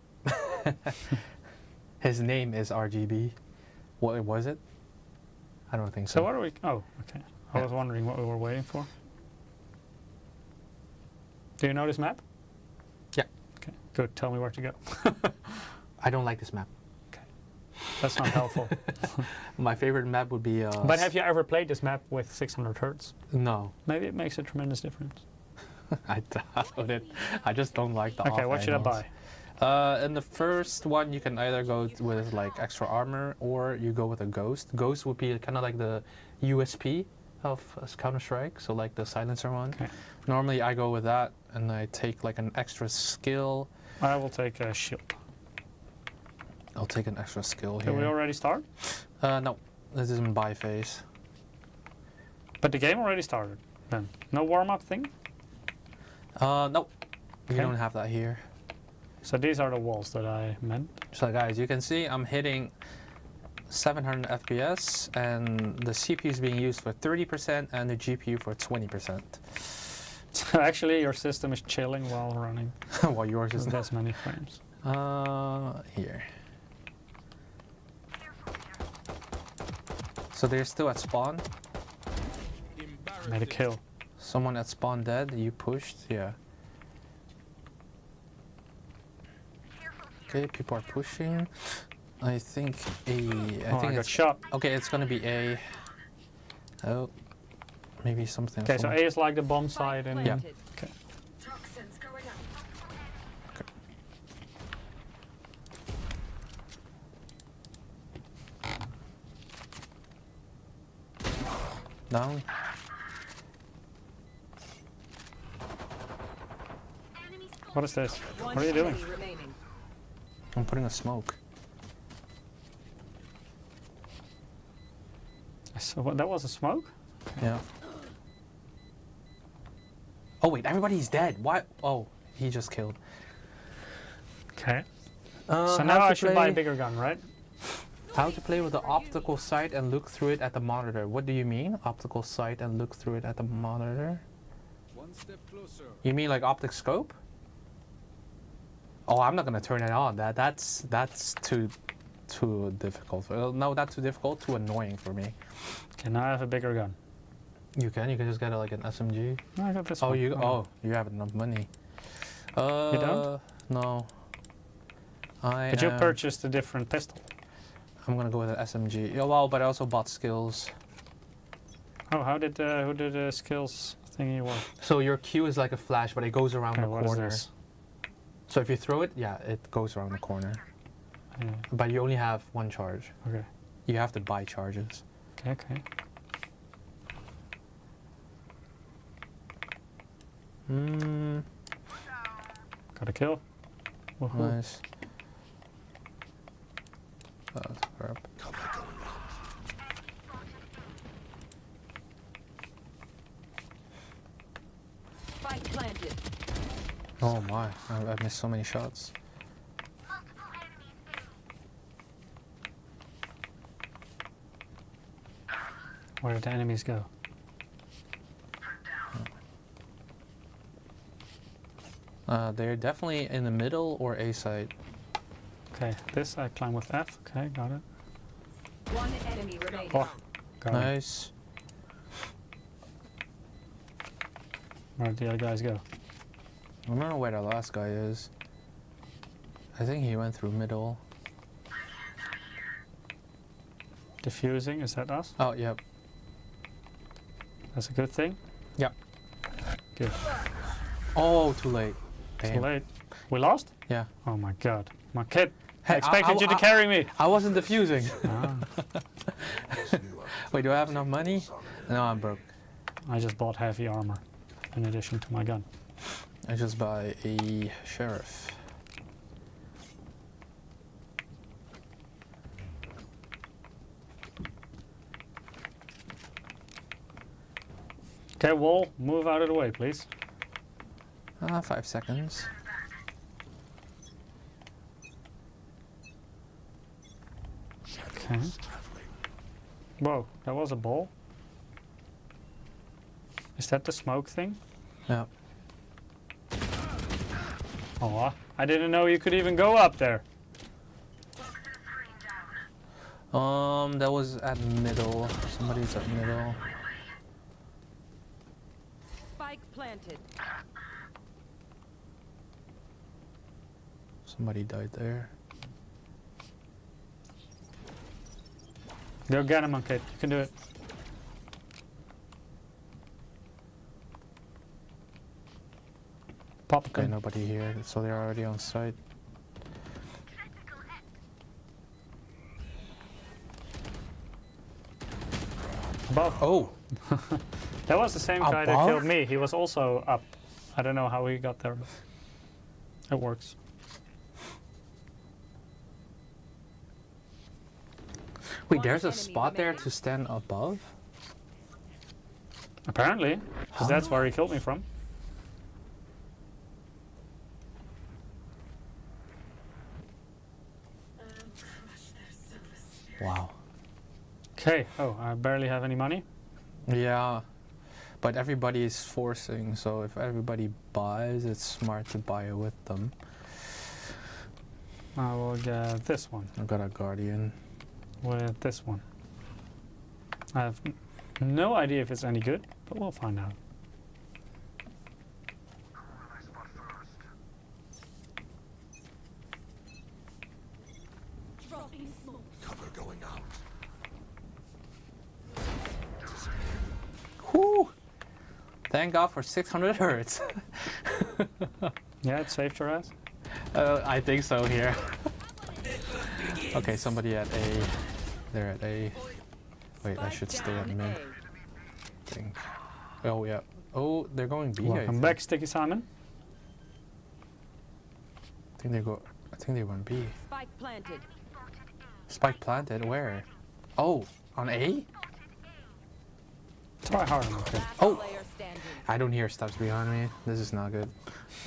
His name is RGB. What was it? I don't think so. So what are we? Oh, okay. I Yeah. was wondering what we were waiting for. Do you know this map? Yeah. Okay. Good. Tell me where to go. I don't like this map. That's not helpful. My favorite map would be. But have you ever played this map with 600 hertz? No, Maybe it makes a tremendous difference. I doubt it. I just don't like the. Okay, off what should I angles. buy? In the first one, you can either go with like extra armor or you go with a ghost. Ghost would be kind of like the USP of Counter-Strike, so like the silencer one. Okay. Normally, I go with that, and I take like an extra skill. I will take a shield. I'll take an extra skill Can we here. already start? No, this is in buy phase. But the game already started. Then no warm-up thing. Nope, we Okay. don't have that here. So these are the walls that I meant. So guys, you can see I'm hitting 700 FPS, and the CPU is being used for 30% and the GPU for 20%. So actually, your system is chilling while running. While yours is Because that's many frames. here. So they're still at spawn. Made a kill. Someone at spawn dead. You pushed, yeah. Okay, people are pushing. I think A. I got it's shot. okay. It's gonna be A. Oh, maybe something. Okay, so someone- A is like the bomb side, and Yeah. Planted. Okay. Toxins going up. Down. What is this? One What are you doing? enemy remaining. I'm putting a smoke. So what, that was a smoke? Yeah. Oh wait, everybody's dead. Why? Oh, he just killed. Okay. So So now I should buy a bigger gun, right? How to play with the optical sight and look through it at the monitor. What do you mean? Optical sight and look through it at the monitor? One step closer. You mean like optic scope? Oh, I'm not gonna turn it on. That's too difficult. No, not too difficult. Too annoying for me. Okay, now I have a bigger gun. You can just get like an SMG. No, I got this Oh, one. you have enough money. You don't? No. But you purchased a different pistol. I'm gonna go with an SMG. Yeah, well, but I also bought skills. Oh, who did the skills thingy work? So your Q is like a flash, but it goes around Okay, the what is corner. this? So if you throw it, yeah, it goes around the corner. Yeah, But you only have one charge. okay. You have to buy charges. Okay, okay. Got a kill. Woohoo. Nice. That's crap. Spike planted. Oh my, I missed so many shots. Where did the enemies go? They're definitely in the middle or A side. Okay, this I climb with F. Okay, got it. One enemy remaining. Oh, got it. Nice. Where did the other guys go? I don't know where the last guy is. I think he went through middle. Diffusing, is that us? Oh, yep. That's a good thing? Yep. Good. Oh, too late. Too Damn. late. We lost? Yeah. Oh my god. My kid. Hey, I expected you to carry me. I wasn't defusing. Ah, Wait, do I have enough money? No, I'm broke. I just bought heavy armor in addition to my gun. I just buy a sheriff. Okay, wall, move out of the way, please. 5 seconds. Okay. Whoa, that was a ball. Is that the smoke thing? Yeah. Oh, I didn't know you could even go up there. That was at middle. Somebody's at middle. Spike planted. Somebody died there. Go get him, kid. You can do it. Pop Okay, gun. nobody here, so they're already on site. Above. Oh! That was the same guy that Above? killed me. He was also up. I don't know how he got there, but it works. Wait, One there's a enemy spot there remaining. to stand above? Apparently, because that's where he killed me from. Wow. Okay. Oh, I barely have any money. Yeah, but everybody is forcing, so if everybody buys, it's smart to buy it with them. I will get this one I've got a guardian. with this one. I have no idea if it's any good, but we'll find out. Dropping smoke. Whew! Thank God for 600 hertz. Yeah, it saved your ass. I think so here. Okay, somebody at A. They're at A. Wait, I Spike should stay at down mid. A. I think. Oh yeah. Oh, they're going B. I Welcome think. back, Sticky Simon. I think they go. I think they went B. Spike planted. Spike planted. Where? Oh, on A. Try harder, my kid. Last Oh. player standing. I don't hear steps behind me. This is not good.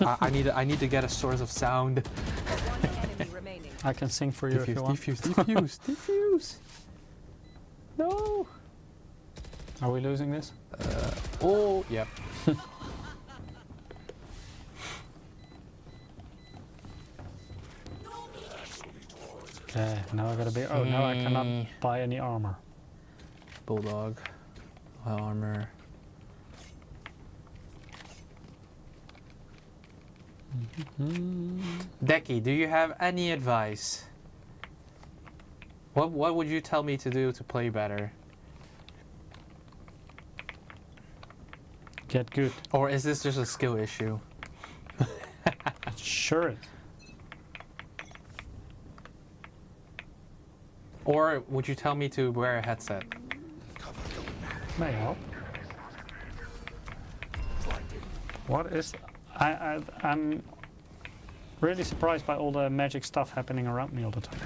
I need to get a source of sound. One enemy remaining. I can sing for you if you Defuse, want. defuse, defuse, defuse. No. Are we losing this? Oh, yep. Okay, now I gotta be. Oh, now I cannot buy any armor. Bulldog. Armor. Decky, do you have any advice? What would you tell me to do to play better? Get good. Or is this just a skill issue? Sure it. Or would you tell me to wear a headset? May help. What is... I'm really surprised by all the magic stuff happening around me all the time.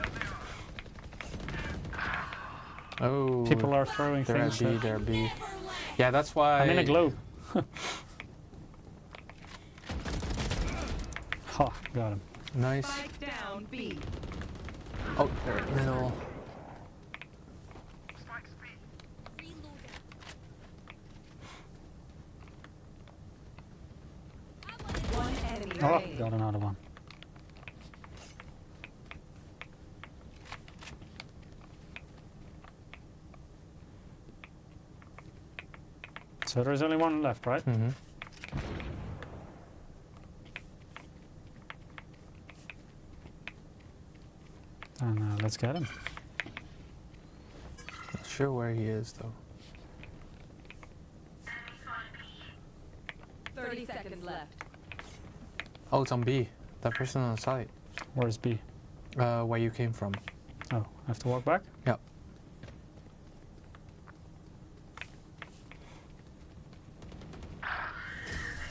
Oh, People are throwing they're at things. B, they're at B. Yeah, that's why. I'm in a globe. Ha, got him. Nice. Spike down B. Oh, they're middle. One enemy Oh, remaining. got another one. So there is only one left, right? Mm-hmm. And let's get him. Not sure where he is though. 30 seconds left. Oh, it's on B. That person on the side. Where's B? Where you came from. Oh, I have to walk back? Yep.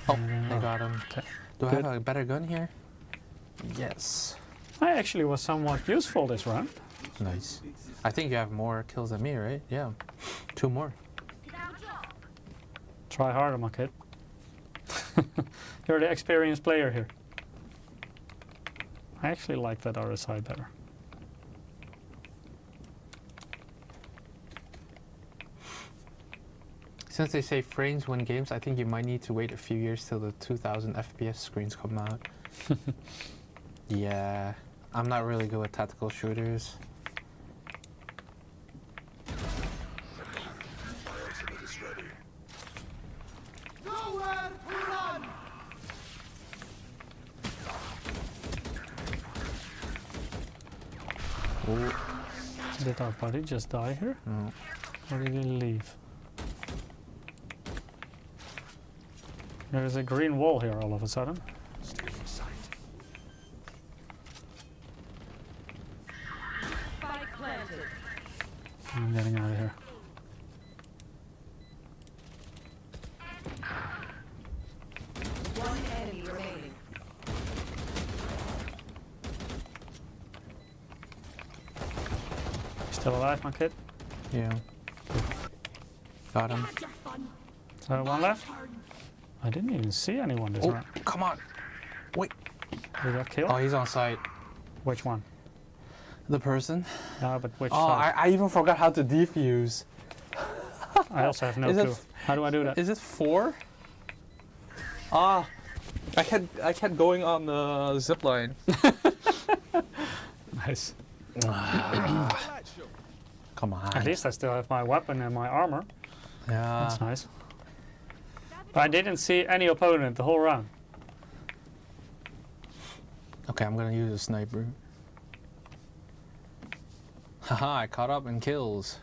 Oh, I got him. Okay. Do I Good. have a better gun here? Yes. I actually was somewhat useful this round. Nice. I think you have more kills than me, right? Yeah. 2 more. Try harder, my kid. You're the experienced player here. I actually like that other side better. Since they say frames win games, I think you might need to wait a few years till the 2000 FPS screens come out. Yeah, I'm not really good with tactical shooters. Ooh, Did our buddy just die here? no. Or did he leave? There's a green wall here all of a sudden. Spike planted. I'm getting out of here. One enemy remaining. Still alive, my kid? Yeah. Got him. So one left? I didn't even see anyone this Oh, round. come on. Wait. We got killed? Oh, he's on site. Which one? The person. Yeah, but which Oh, side? I even forgot how to defuse. I also have no Is it clue. How do I do that? Is it 4? Ah, I kept going on the zip line. Nice. Come on. At least I still have my weapon and my armor. Yeah. That's nice. But I didn't see any opponent the whole round. Okay, I'm gonna use a sniper. Haha, I caught up in kills.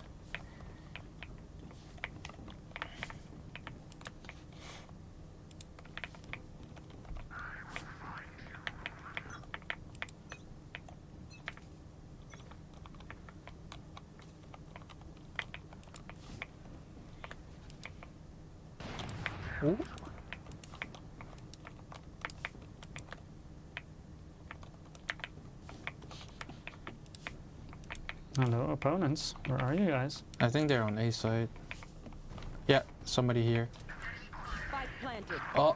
Ooh. Hello, opponents. Where are you guys? I think they're on A side. Yeah, somebody here. Spike planted. Oh,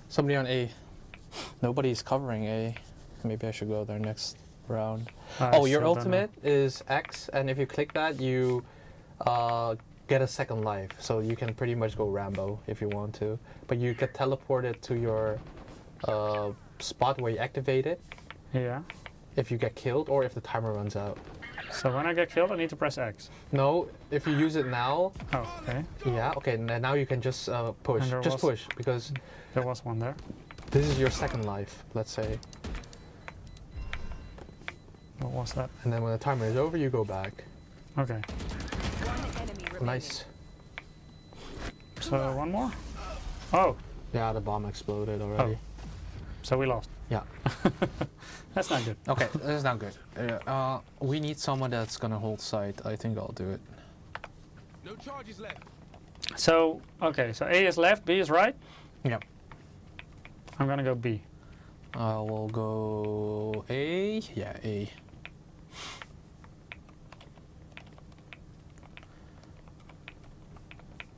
somebody on A. Nobody's covering A. Maybe I should go there next round. I Oh, your still don't know. ultimate is X, and if you click that, you get a second life. So you can pretty much go Rambo if you want to. But you get teleported to your spot where you activate it Yeah. if you get killed or if the timer runs out. So when I get killed, I need to press X. No, if you use it now, Oh, okay. yeah, okay, now you can just push. And there Just was- push, because There was one there. this is your second life, let's say. What was that? And then when the timer is over, you go back. Okay. One enemy remaining. Nice. So one more? Oh, Yeah, the bomb exploded already. so we lost. Yeah. That's not good. Okay, this is not good. We need someone that's gonna hold site. I think I'll do it. No charges left. So, okay, so A is left, B is right. Yep. I'm gonna go B. We'll go A. Yeah, A.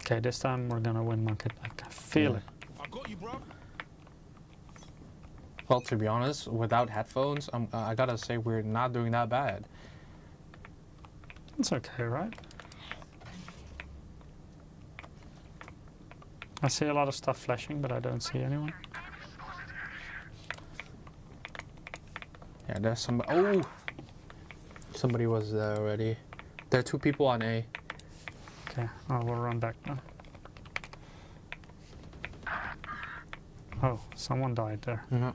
Okay, this time we're gonna win market. I can feel Yeah. it. I got you, bro. Well, to be honest, without headphones, I gotta say we're not doing that bad. It's okay, right? I see a lot of stuff flashing, but I don't see anyone. Yeah, there's some. Oh, somebody was there already. There are 2 people on A. Okay, I will run back now. Oh, someone died there. Yeah.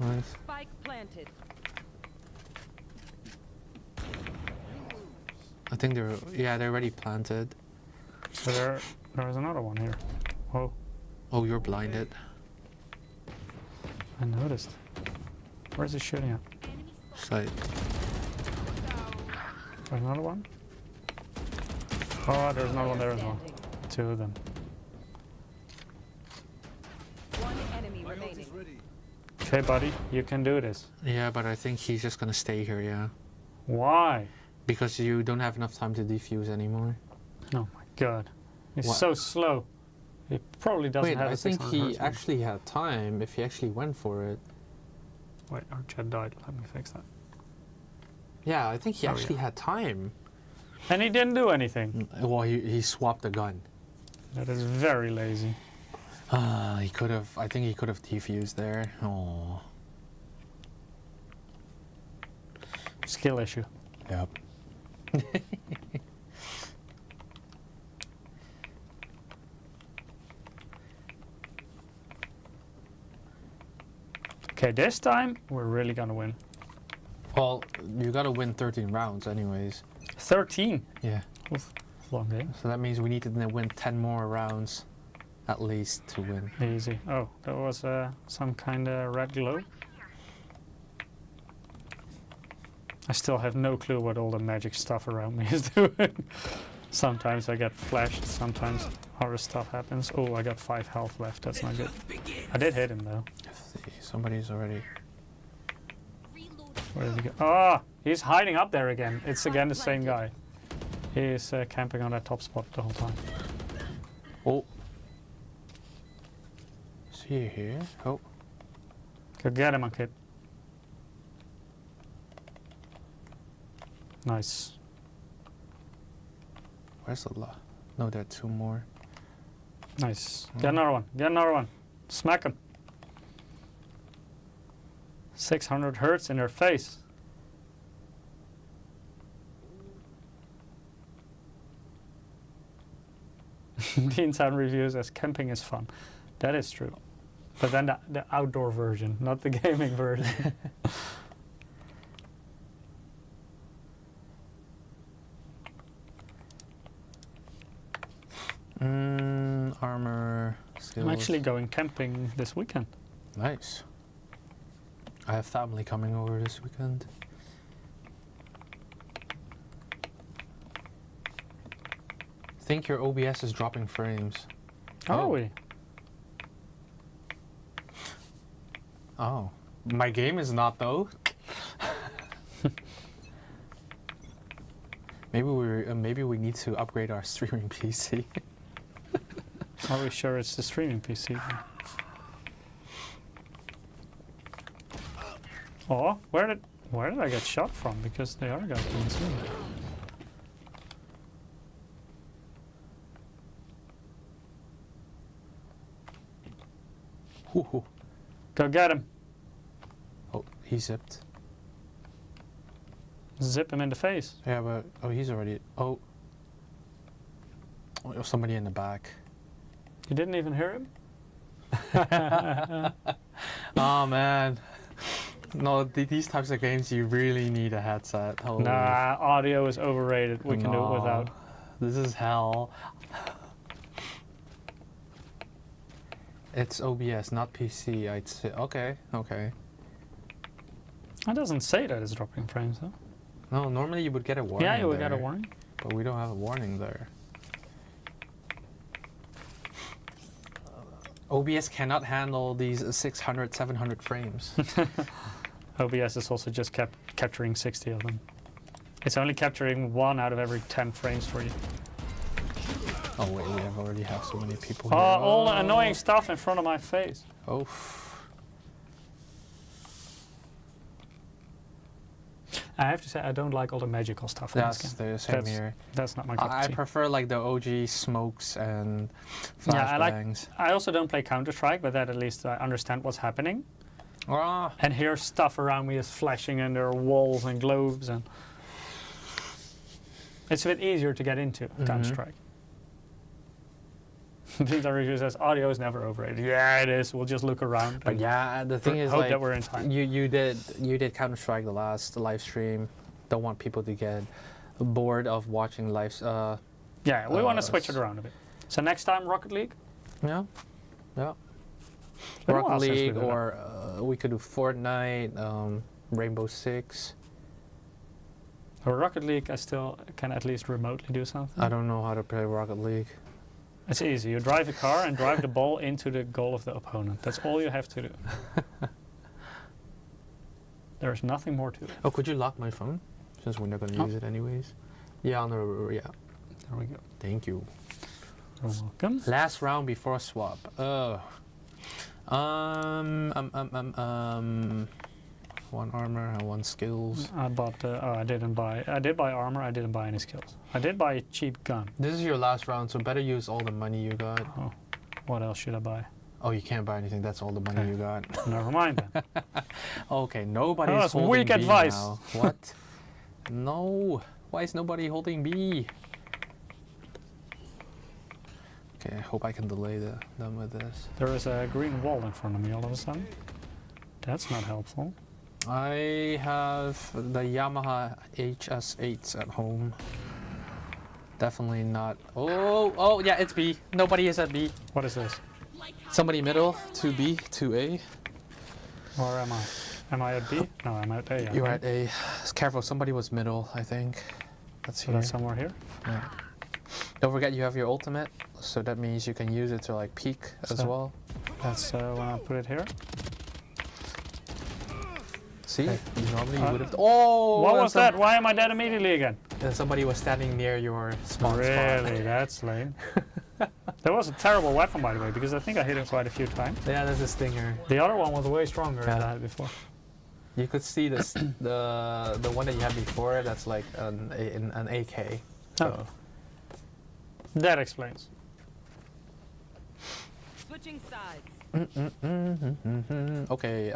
Nice. Spike planted. I think they're. Yeah, they're already planted. So there is another one here. Oh, Oh, you're blinded. I noticed. Where's he shooting at? Site. There's another one? Oh, there's another one there as well. Standing. 2 of them. One enemy My ult remaining. is ready. Okay, buddy, you can do this. Yeah, but I think he's just gonna stay here. Yeah, Why? because you don't have enough time to defuse anymore. Oh my god. He's What? so slow. He probably doesn't Wait, have I a think 600 he hertz one. actually had time if he actually went for it. Wait, our chat died. Let me fix that. Yeah, I think he Oh, actually yeah. had time. And he didn't do anything. Well, he swapped the gun. That is very lazy. He could have. I think he could have defused there. Oh. Skill issue. Yep. Okay, this time we're really gonna win. Well, you gotta win 13 rounds, anyways. 13. Yeah. Oof, long game. So that means we need to then win 10 more rounds, at least, to win. Easy. Oh, that was some kind of red glow. I still have no clue what all the magic stuff around me is doing. Sometimes I get flashed, sometimes other stuff happens. Oh, I got 5 health left, that's not good. I did hit him though. Somebody's already. Where did he go? Ah, he's hiding up there again. It's again the same guy. He is camping on that top spot the whole time. Oh. See you here. Oh. Go get him, kid. Nice. Where's the la? No, there are 2 more. Nice. Get another one. Get another one. Smack him. 600 hertz in their face. Dean Sound reviews as camping is fun. That is true. But then the outdoor version, not the gaming version. Armor. Skills. I'm actually going camping this weekend. Nice. I have family coming over this weekend. Think your OBS is dropping frames. Are Oh. we? Oh, my game is not though. Maybe we need to upgrade our streaming PC. Are we sure it's the streaming PC? Oh, where did I get shot from? Because the other guy didn't see me. Hoo-hoo. Go get him. Oh, he zipped. Zip him in the face. Yeah, but oh, he's already. Oh, somebody in the back. You didn't even hear him? Oh man. No, these types of games you really need a headset. Holy. Nah, audio is overrated. We can do it without. This is hell. It's OBS, not PC. I'd say. Okay, okay. It doesn't say that it's dropping frames though. No, normally you would get a warning. Yeah, you would there, get a warning. But we don't have a warning there. OBS cannot handle these 600, 700 frames. OBS is also just capturing 60 of them. It's only capturing 1 out of every 10 frames for you. Oh wait, we already have so many people Oh, here. all the annoying stuff in front of my face. Oh. I have to say, I don't like all the magical stuff in this That's game. the same here. That's not my cup of I tea. prefer like the OG smokes and Yeah, flashbangs. I also don't play Counter-Strike, but that at least I understand what's happening. Ah, And here stuff around me is flashing and there are walls and globes and... It's a bit easier to get into Counter-Strike. Victor Review says, audio is never overrated. Yeah, it is. We'll just look around. but yeah, the thing is hope like that we're in time. you did Counter Strike the last live stream. Don't want people to get bored of watching live. Yeah, we want to switch it around a bit. So next time, Rocket League? Yeah, yeah. been a Rocket while since we League, did that. or we could do Fortnite, Rainbow Six. For Rocket League, I still can at least remotely do something. I don't know how to play Rocket League. It's easy. You drive a car and drive the ball into the goal of the opponent. That's all you have to do. There's nothing more to it. Oh, could you lock my phone? Since we're not going to use it anyways. Yeah, on the, yeah. There we go. Thank you. You're welcome. Last round before swap. One armor and 1 skills. I bought. I didn't buy. I did buy armor. I didn't buy any skills. I did buy a cheap gun. This is your last round, so better use all the money you got. Oh, what else should I buy? Oh, you can't buy anything. That's all the money Okay. you got. Never mind then. Okay, nobody's that's holding weak B advice. now. What? No. Why is nobody holding B? Okay, I hope I can delay them with this. There is a green wall in front of me all of a sudden. That's not helpful. I have the Yamaha HS8s at home. Definitely not. Oh, yeah, it's B. Nobody is at B. What is this? Somebody middle, 2B, 2A. Or am I? Am I at B? No, I'm at A. I You're think. at A. Careful, somebody was middle, I think. That's So here. that's somewhere here. Yeah. Don't forget you have your ultimate, so that means you can use it to like peek as So- well. That's when I put it here. See? Okay. Normally you would have. Oh! What and was that? Why am I dead immediately again? Somebody was standing near your spawn Really? spot. That's lame. That was a terrible weapon, by the way, because I think I hit him quite a few times. Yeah, that's a stinger. The other one was way stronger than Yeah. I had before. You could see this, the one that you had before. That's like an AK. So. Oh. That explains. Switching sides. Okay.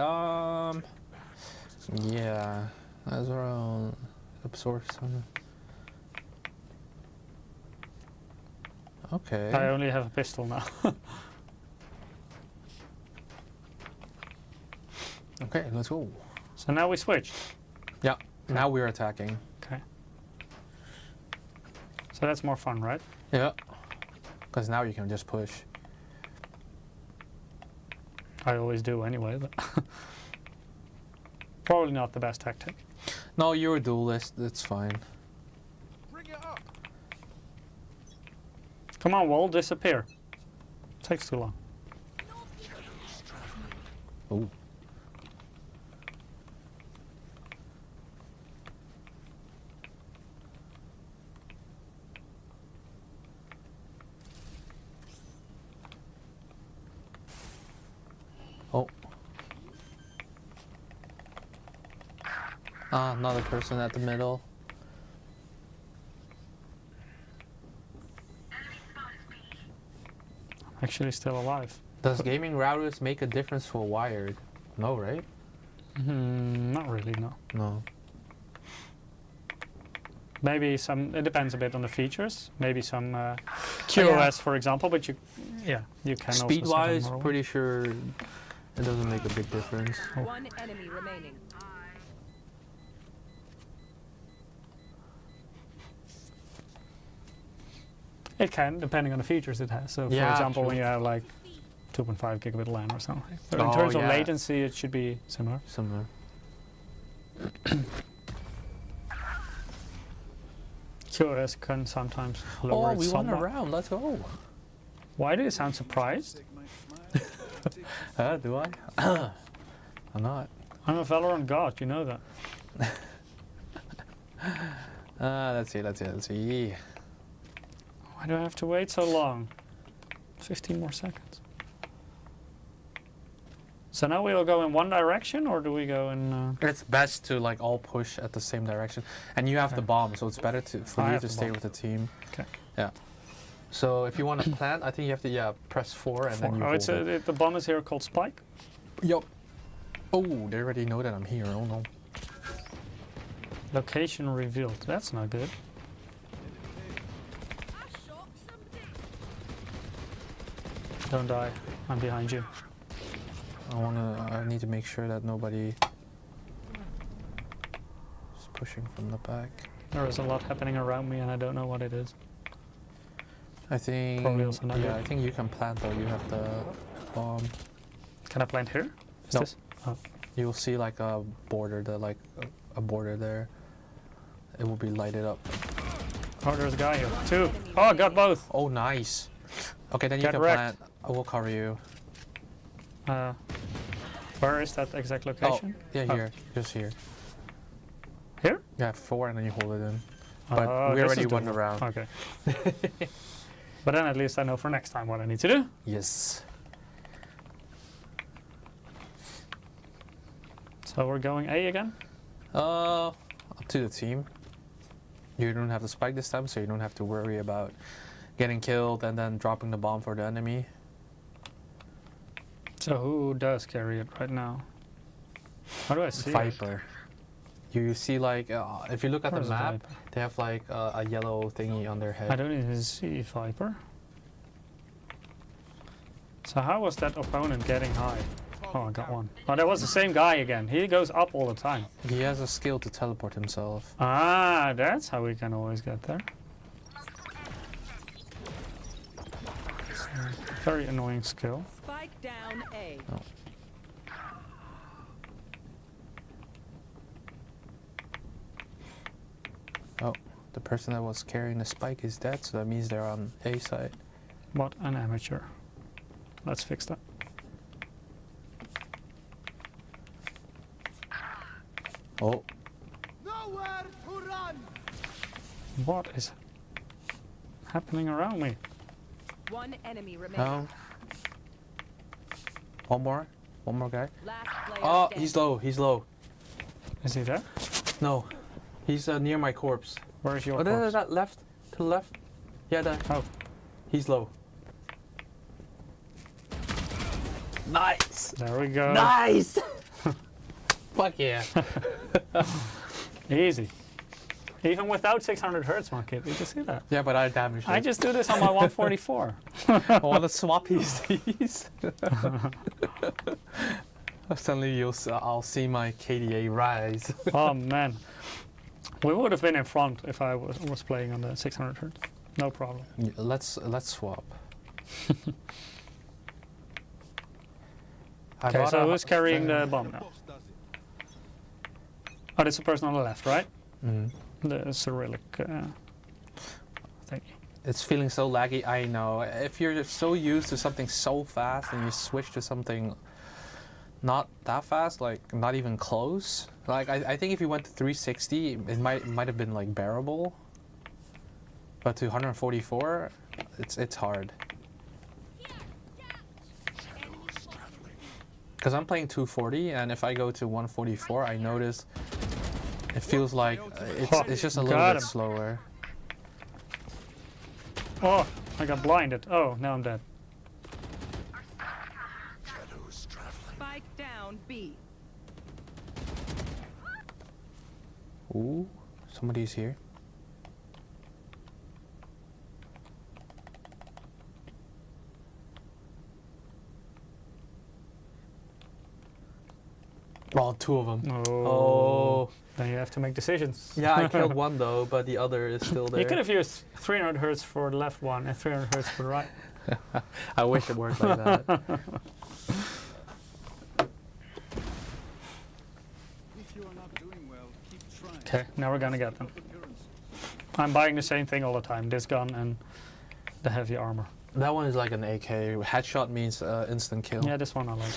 Yeah, that's around absorb some. Okay. I only have a pistol now. Okay, let's go. So now we switched. Yeah. Now we're attacking. Okay. So that's more fun, right? Yeah. Because now you can just push. I always do anyway, but probably not the best tactic. No, you're a duelist. That's fine. Bring it up. Come on, wall, disappear. Takes too long. Oh. Oh. Ah, another person at the middle. Actually still alive. Does gaming routers make a difference for wired? No, right? Not really, no. No. Maybe some, it depends a bit on the features. Maybe some yeah. QoS, for example, but you can also set Speed-wise, them more. pretty sure it doesn't make a big difference. One enemy remaining. It can, depending on the features it has. So, for Yeah, example, true. when you have like 2.5 gigabit LAN or something. So in Oh, terms of yeah. latency, it should be similar. Similar. QoS can sometimes lower Oh, it we won a somewhat. round. Let's go. Why do you sound surprised? Take my Do I? I'm not. I'm a Valorant god, you know that. Let's see. Why do I have to wait so long? 15 more seconds. So now we will go in one direction, or do we go in... It's best to like all push at the same direction, and you have the bomb, so it's better for I you have to the stay bomb. with the team. Okay. Yeah. So if you want to plant, I think you have to press 4 and then you Oh, hold it's it. the bomb is here called Spike. Yup. Oh, they already know that I'm here. Oh no. Location revealed. That's not good. Don't die. I'm behind you. I need to make sure that nobody is pushing from the back. There is a lot happening around me, and I don't know what it is. I think. Probably also not good. I think you can plant though. You have the bomb. Can I plant here? Is No. this? Oh. You'll see like a border, a border there. It will be lighted up. Oh, there's a guy here. 2. Oh, I got both. Oh, nice. Okay, then you Get can wrecked. plant. I will cover you. Where is that exact location? Oh, yeah, here. Just here. Here? Yeah, 4 and then you hold it in. But Oh, we this already is went doable. around. Okay. But then at least I know for next time what I need to do. Yes. So we're going A again? Up to the team. You don't have to spike this time, so you don't have to worry about getting killed and then dropping the bomb for the enemy. So who does carry it right now? How do I see it? Viper. You see like, if you look at Where's the the map, Viper? they have like a yellow thingy on their head. I don't even see Viper. So how was that opponent getting high? Oh, I got one. Oh, that was the same guy again. He goes up all the time. He has a skill to teleport himself. Ah, that's how we can always get there. Very annoying skill. Spike down A. Oh, the person that was carrying the spike is dead, so that means they're on A side. What an amateur. Let's fix that. Oh, Nowhere to run. What is happening around me? One enemy remaining. no. One more guy. Last player Oh, standing. he's low. Is he there? No, he's near my corpse. Where is your Oh, corpse? that left, to the left. Yeah, that. Oh, He's low. Nice. there we go. Nice. Fuck yeah. Easy. Even without 600 hertz, my kid. Did you see that? Yeah, but I damaged it. I just do this on my 144. I want to swap PCs. Suddenly I'll see my KDA rise. Oh man, we would have been in front if I was playing on the 600 hertz. No problem. Yeah, let's swap. Okay, so who's carrying the bomb now? Boss does it. Oh, that's the person on the left, right? Mhm. The Cyrillic thingy. It's feeling so laggy. I know. If you're so used to something so fast and you switch to something not that fast, like not even close. Like I think if you went to 360, it might have been like bearable. But to 144, it's hard. Because I'm playing 240, and if I go to 144, I notice it feels like it's just a little Got bit him. slower. Oh, I got blinded. Oh, now I'm dead. Spike down B. Ooh, somebody's here. Oh, 2 of them. Oh. Then you have to make decisions. Yeah, I killed one though, but the other is still there. You could have used 300 hertz for the left one and 300 hertz for the right. I wish it worked like that. If you are not doing well, keep trying. Okay, now we're gonna get them. Appearance. I'm buying the same thing all the time, this gun and the heavy armor. That one is like an AK. Headshot means instant kill. Yeah, this one I like.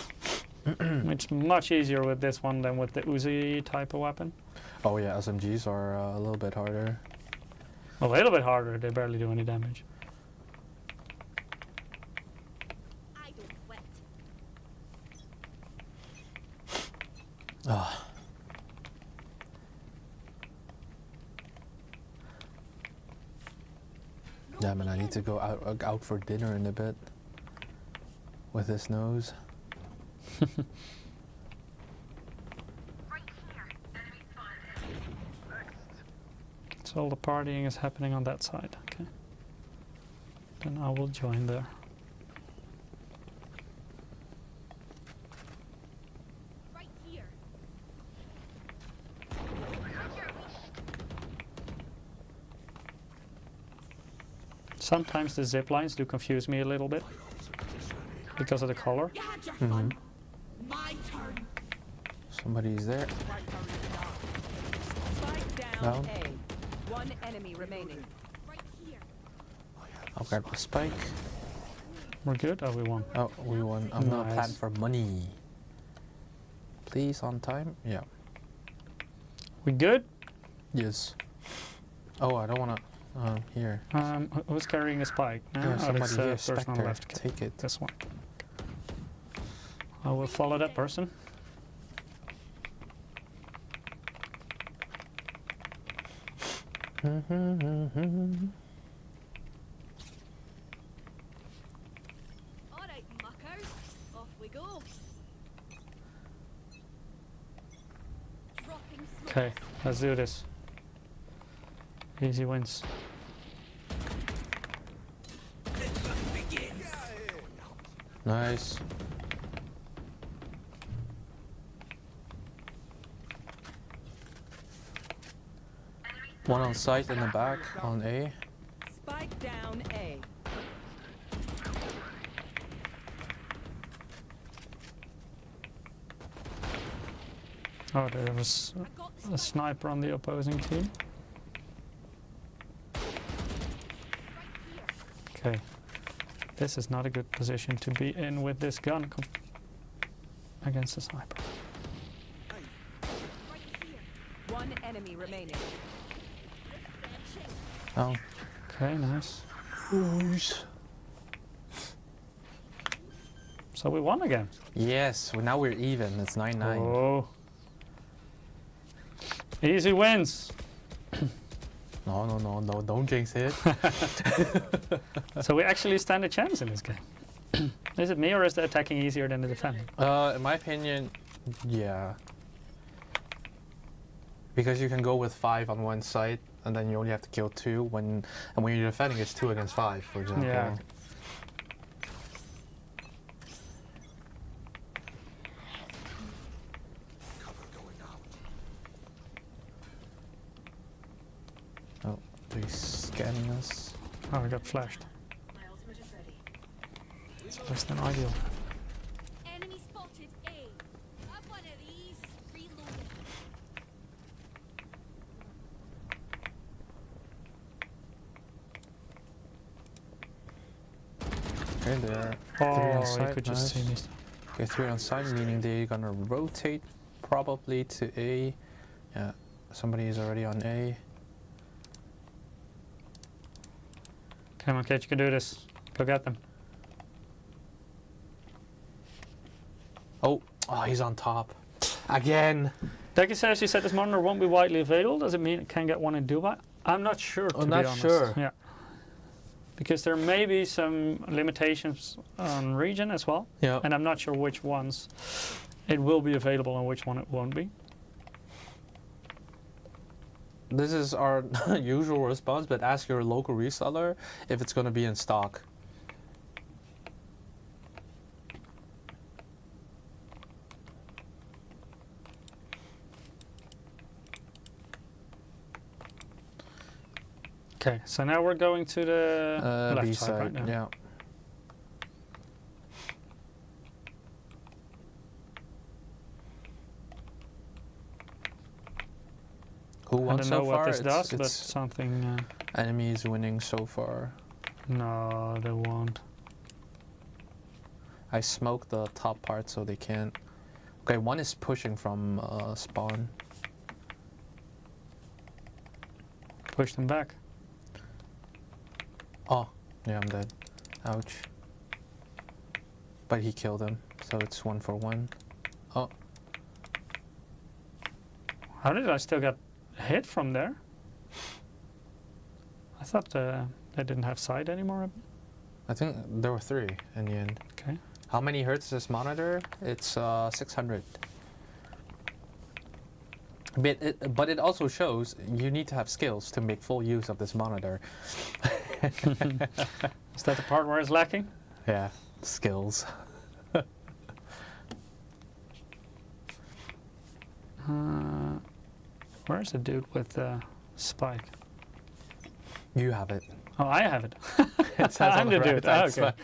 It's much easier with this one than with the Uzi type of weapon. Oh yeah, SMGs are a little bit harder. A little bit harder, they barely do any damage. I don't quit. Ah. Yeah, man, I need to go out for dinner in a bit. With this nose. So all the partying is happening on that side, okay. Then I will join there. Right here. Sometimes the zip lines do confuse me a little bit because of the color. You had your fun. My turn. Somebody's there. Spike down Down. A. One enemy remaining. Right here. I'll grab the spike. We're good? Oh, we won. Oh, we won. I'm gonna plan Nice. for money. Please, on time? Yeah. We good? Yes. Oh, I don't wanna. Here. Who's carrying a spike? Yeah, Oh, somebody that's here. person on the Spectre. left. Take it. This one. I will follow that person. Alright, muckers. Off we go. Dropping smoke. Okay, let's do this. Easy wins. Nice. One on site in the back on A. Spike down A. Oh, there was I got this a one. sniper on the opposing team. Right here. Okay. This is not a good position to be in with this gun against the sniper. Right here. One enemy remaining. Oh. Okay, nice. So we won again. Yes, well, now we're even. It's 9-9. Oh. Easy wins. No, don't jinx it. So we actually stand a chance in this game. Is it me or is the attacking easier than the defending? In my opinion, yeah. Because you can go with 5 on one side, and then you only have to kill 2 and when you're defending it's 2 against 5, for example. Yeah. Oh, they're scanning us. Oh, we got flashed. It's less than ideal. Enemy spotted A. Have one of these. Reloading. Okay, there. Oh, you side, could just see me. Okay, 3 on side, meaning they're gonna rotate probably to A. Yeah, somebody is already on A. Come on, Kate, you can do this. Go get them. Oh, he's on top. Again! Decky says he said this monitor won't be widely available. Does it mean it can get one in Dubai? I'm not sure, to I'm be not honest. sure. Yeah. Because there may be some limitations on region as well. Yeah. And I'm not sure which ones it will be available and which one it won't be. This is our usual response, but ask your local reseller if it's gonna be in stock. Okay, so now we're going to the left B side right now. yeah. Who I won don't so know far? what this does, but it's something. enemies winning so far. No, they won't. I smoked the top part so they can't. Okay, one is pushing from spawn. Push them back. Oh, yeah, I'm dead. Ouch. But he killed him, so it's 1 for 1. Oh, How did I still get hit from there? I thought they didn't have sight anymore. I think there were 3 in the end. Okay. How many hertz is this monitor? It's 600. But it also shows you need to have skills to make full use of this monitor. Is that the part where it's lacking? Yeah, skills. Where's the dude with the spike? You have it. Oh, I have it. It says I'm on the the dude. right-hand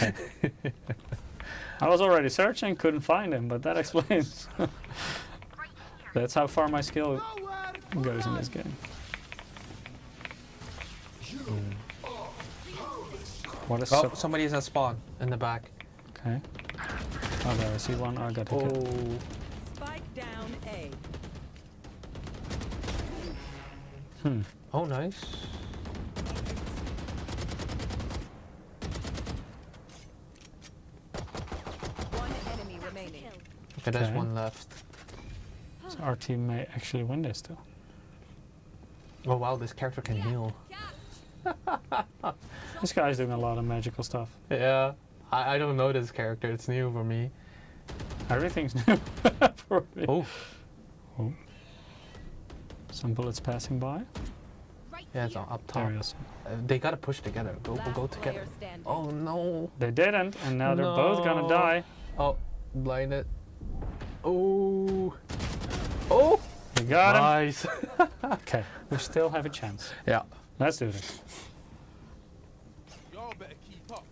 Oh, okay. I was already searching, couldn't find him, but that explains. That's how far my skill Nowhere to goes in run. this game. What is Oh, sub? somebody's at spawn in the back. Okay. Oh, there I see one. I got hit. Oh, Spike down A. oh, nice. One enemy remaining. Okay, there's Okay. one left. So our team may actually win this too. Oh wow, this character can heal. This guy's doing a lot of magical stuff. Yeah, I don't know this character. It's new for me. Everything's new for me. Oh, Some bullets passing by. Right yeah, it's here. up There top. he is. They gotta push together. Go Last together. player standing. Oh no. They didn't, and now they're both gonna No. die. Oh, blinded. Oh. Oh. We got him. Nice. Okay, we still have a chance. Yeah. Let's do this. Y'all better keep up.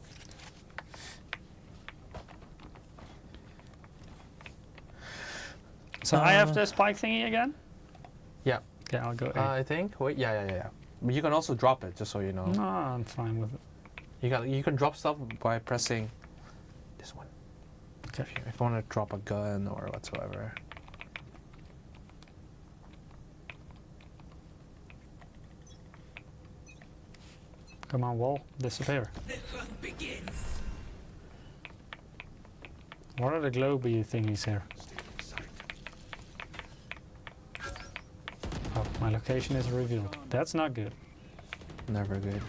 So I have the spike thingy again? Yeah. Okay, I'll go A. I think. Wait. Yeah. But you can also drop it, just so you know. No, I'm fine with it. You can drop stuff by pressing this one. Okay. If you want to drop a gun or whatsoever. Come on, wall, disappear. What are the globy thingies here? Oh, my location is revealed. That's not good. Never good.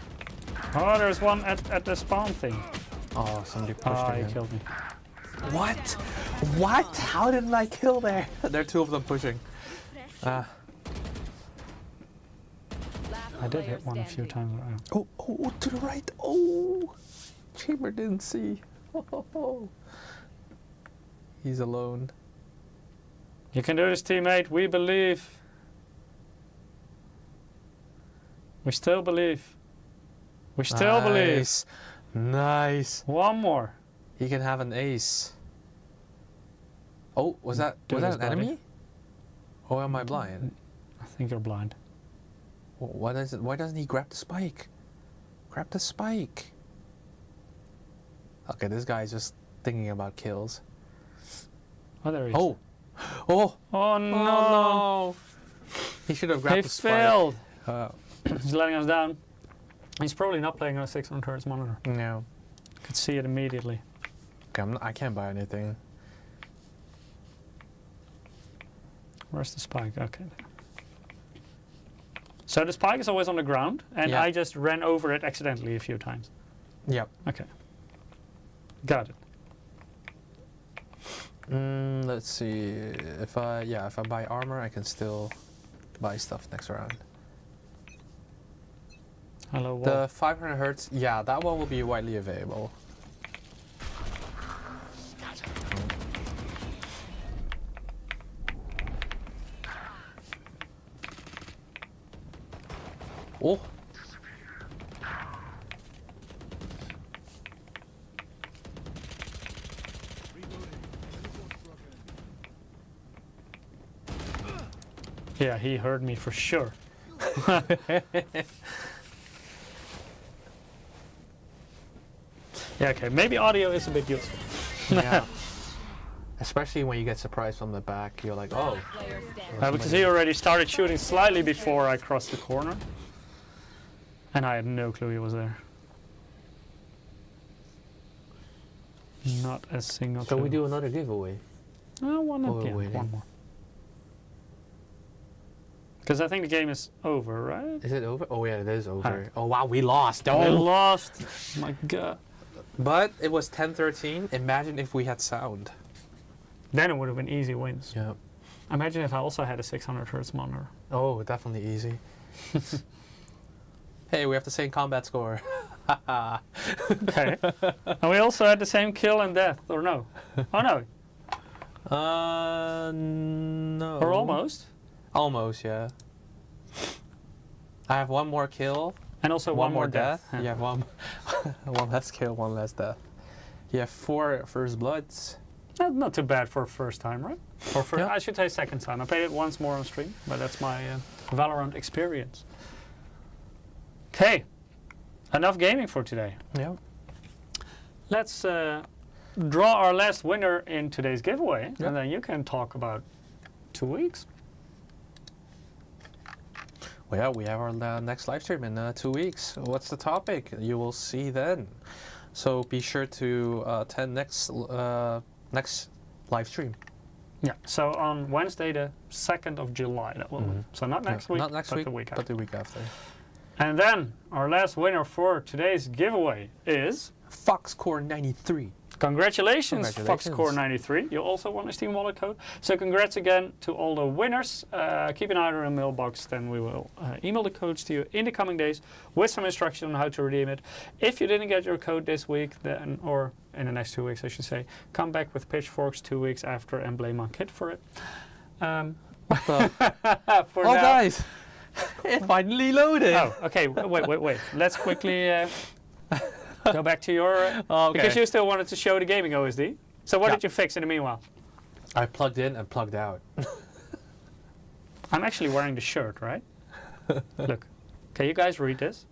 Oh, there's one at the spawn thing. Oh, somebody pushed Ah, him. he killed me. What? What? How did I kill there? There are 2 of them pushing. Ah. Last I did player hit one a few standing. times. Oh, to the right. Oh. Chamber didn't see. Oh. He's alone. You can do this, teammate. We believe. We still believe. We still believe. Nice. Nice. One more. He can have an ace. Oh, was that Dude is an bloody. enemy? Or am I blind? I think you're blind. Why doesn't he grab the spike? Grab the spike. Okay, this guy's just thinking about kills. Oh, there he is. Oh. Oh. Oh no. No. He should have grabbed He the spike. failed. Uh, He's letting us down. He's probably not playing on a 600 Hz monitor. no. Could see it immediately. Okay, I can't buy anything. Where's the spike? Okay. So the spike is always on the ground, and Yeah. I just ran over it accidentally a few times. Yep. Okay. Got it. Let's see. If I buy armor, I can still buy stuff next round. Hello, wall. The 500 hertz, yeah, that one will be widely available. Oh. Yeah, he heard me for sure. Yeah, okay, maybe audio is a bit useful. Yeah. Especially when you get surprised from the back, you're like, oh. Player standing. Because he already started shooting slightly before I crossed the corner. And I had no clue he was there. Not a single So clue. we do another giveaway. One at Oh, the end, waiting. one more. Because I think the game is over, right? Is it over? Oh yeah, it is over. Alright. Oh wow, we lost. We Oh. lost. My God. But it was 10-13. Imagine if we had sound. Then it would have been easy wins. Yeah. Imagine if I also had a 600 hertz monitor. Oh, definitely easy. Hey, we have the same combat score. Okay. And we also had the same kill and death, or no? Oh no. No. Or almost. Almost, yeah. I have one more kill, And also one more death. Yeah. You have one, one less kill, one less death. You have 4 first bloods. Not too bad for a first time, right? Or for, Yeah. I should say second time. I played it once more on stream, but that's my Valorant experience. Okay. Enough gaming for today. Yeah. Let's draw our last winner in today's giveaway, Yeah. and then you can talk about 2 weeks. Well, yeah, we have our next live stream in 2 weeks. What's the topic? You will see then. So be sure to attend next live stream. Yeah. So on Wednesday, the 2nd of July, that will. Mhm. So not next Yeah, week, not next but week, the week but after. the week after. And then our last winner for today's giveaway is. Foxcore 93. Congratulations, Congratulations. Foxcore93. You also won a Steam Wallet code. So congrats again to all the winners. Keep an eye on our mailbox, then we will email the codes to you in the coming days with some instruction on how to redeem it. If you didn't get your code this week, then, or in the next 2 weeks I should say, come back with pitchforks 2 weeks after and blame on Kit for it. For Oh, now- guys! It finally loaded! Oh, okay, wait. Let's quickly go back to your... Oh, okay. Because you still wanted to show the gaming OSD. So what Yeah. did you fix in the meanwhile? I plugged in and plugged out. I'm actually wearing the shirt, right? Look. Can you guys read this?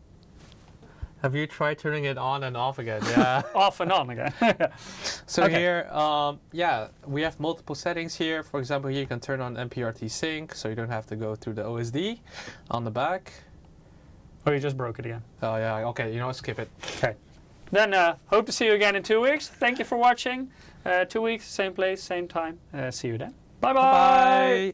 Have you tried turning it on and off again? Yeah. Off and on again. So Okay. here, yeah, we have multiple settings here. For example, here you can turn on MPRT Sync, so you don't have to go through the OSD on the back. Or you just broke it again. Oh yeah, okay, you know what, skip it. Okay. Then hope to see you again in 2 weeks. Thank you for watching. 2 weeks, same place, same time. See you then. Bye-bye. Bye!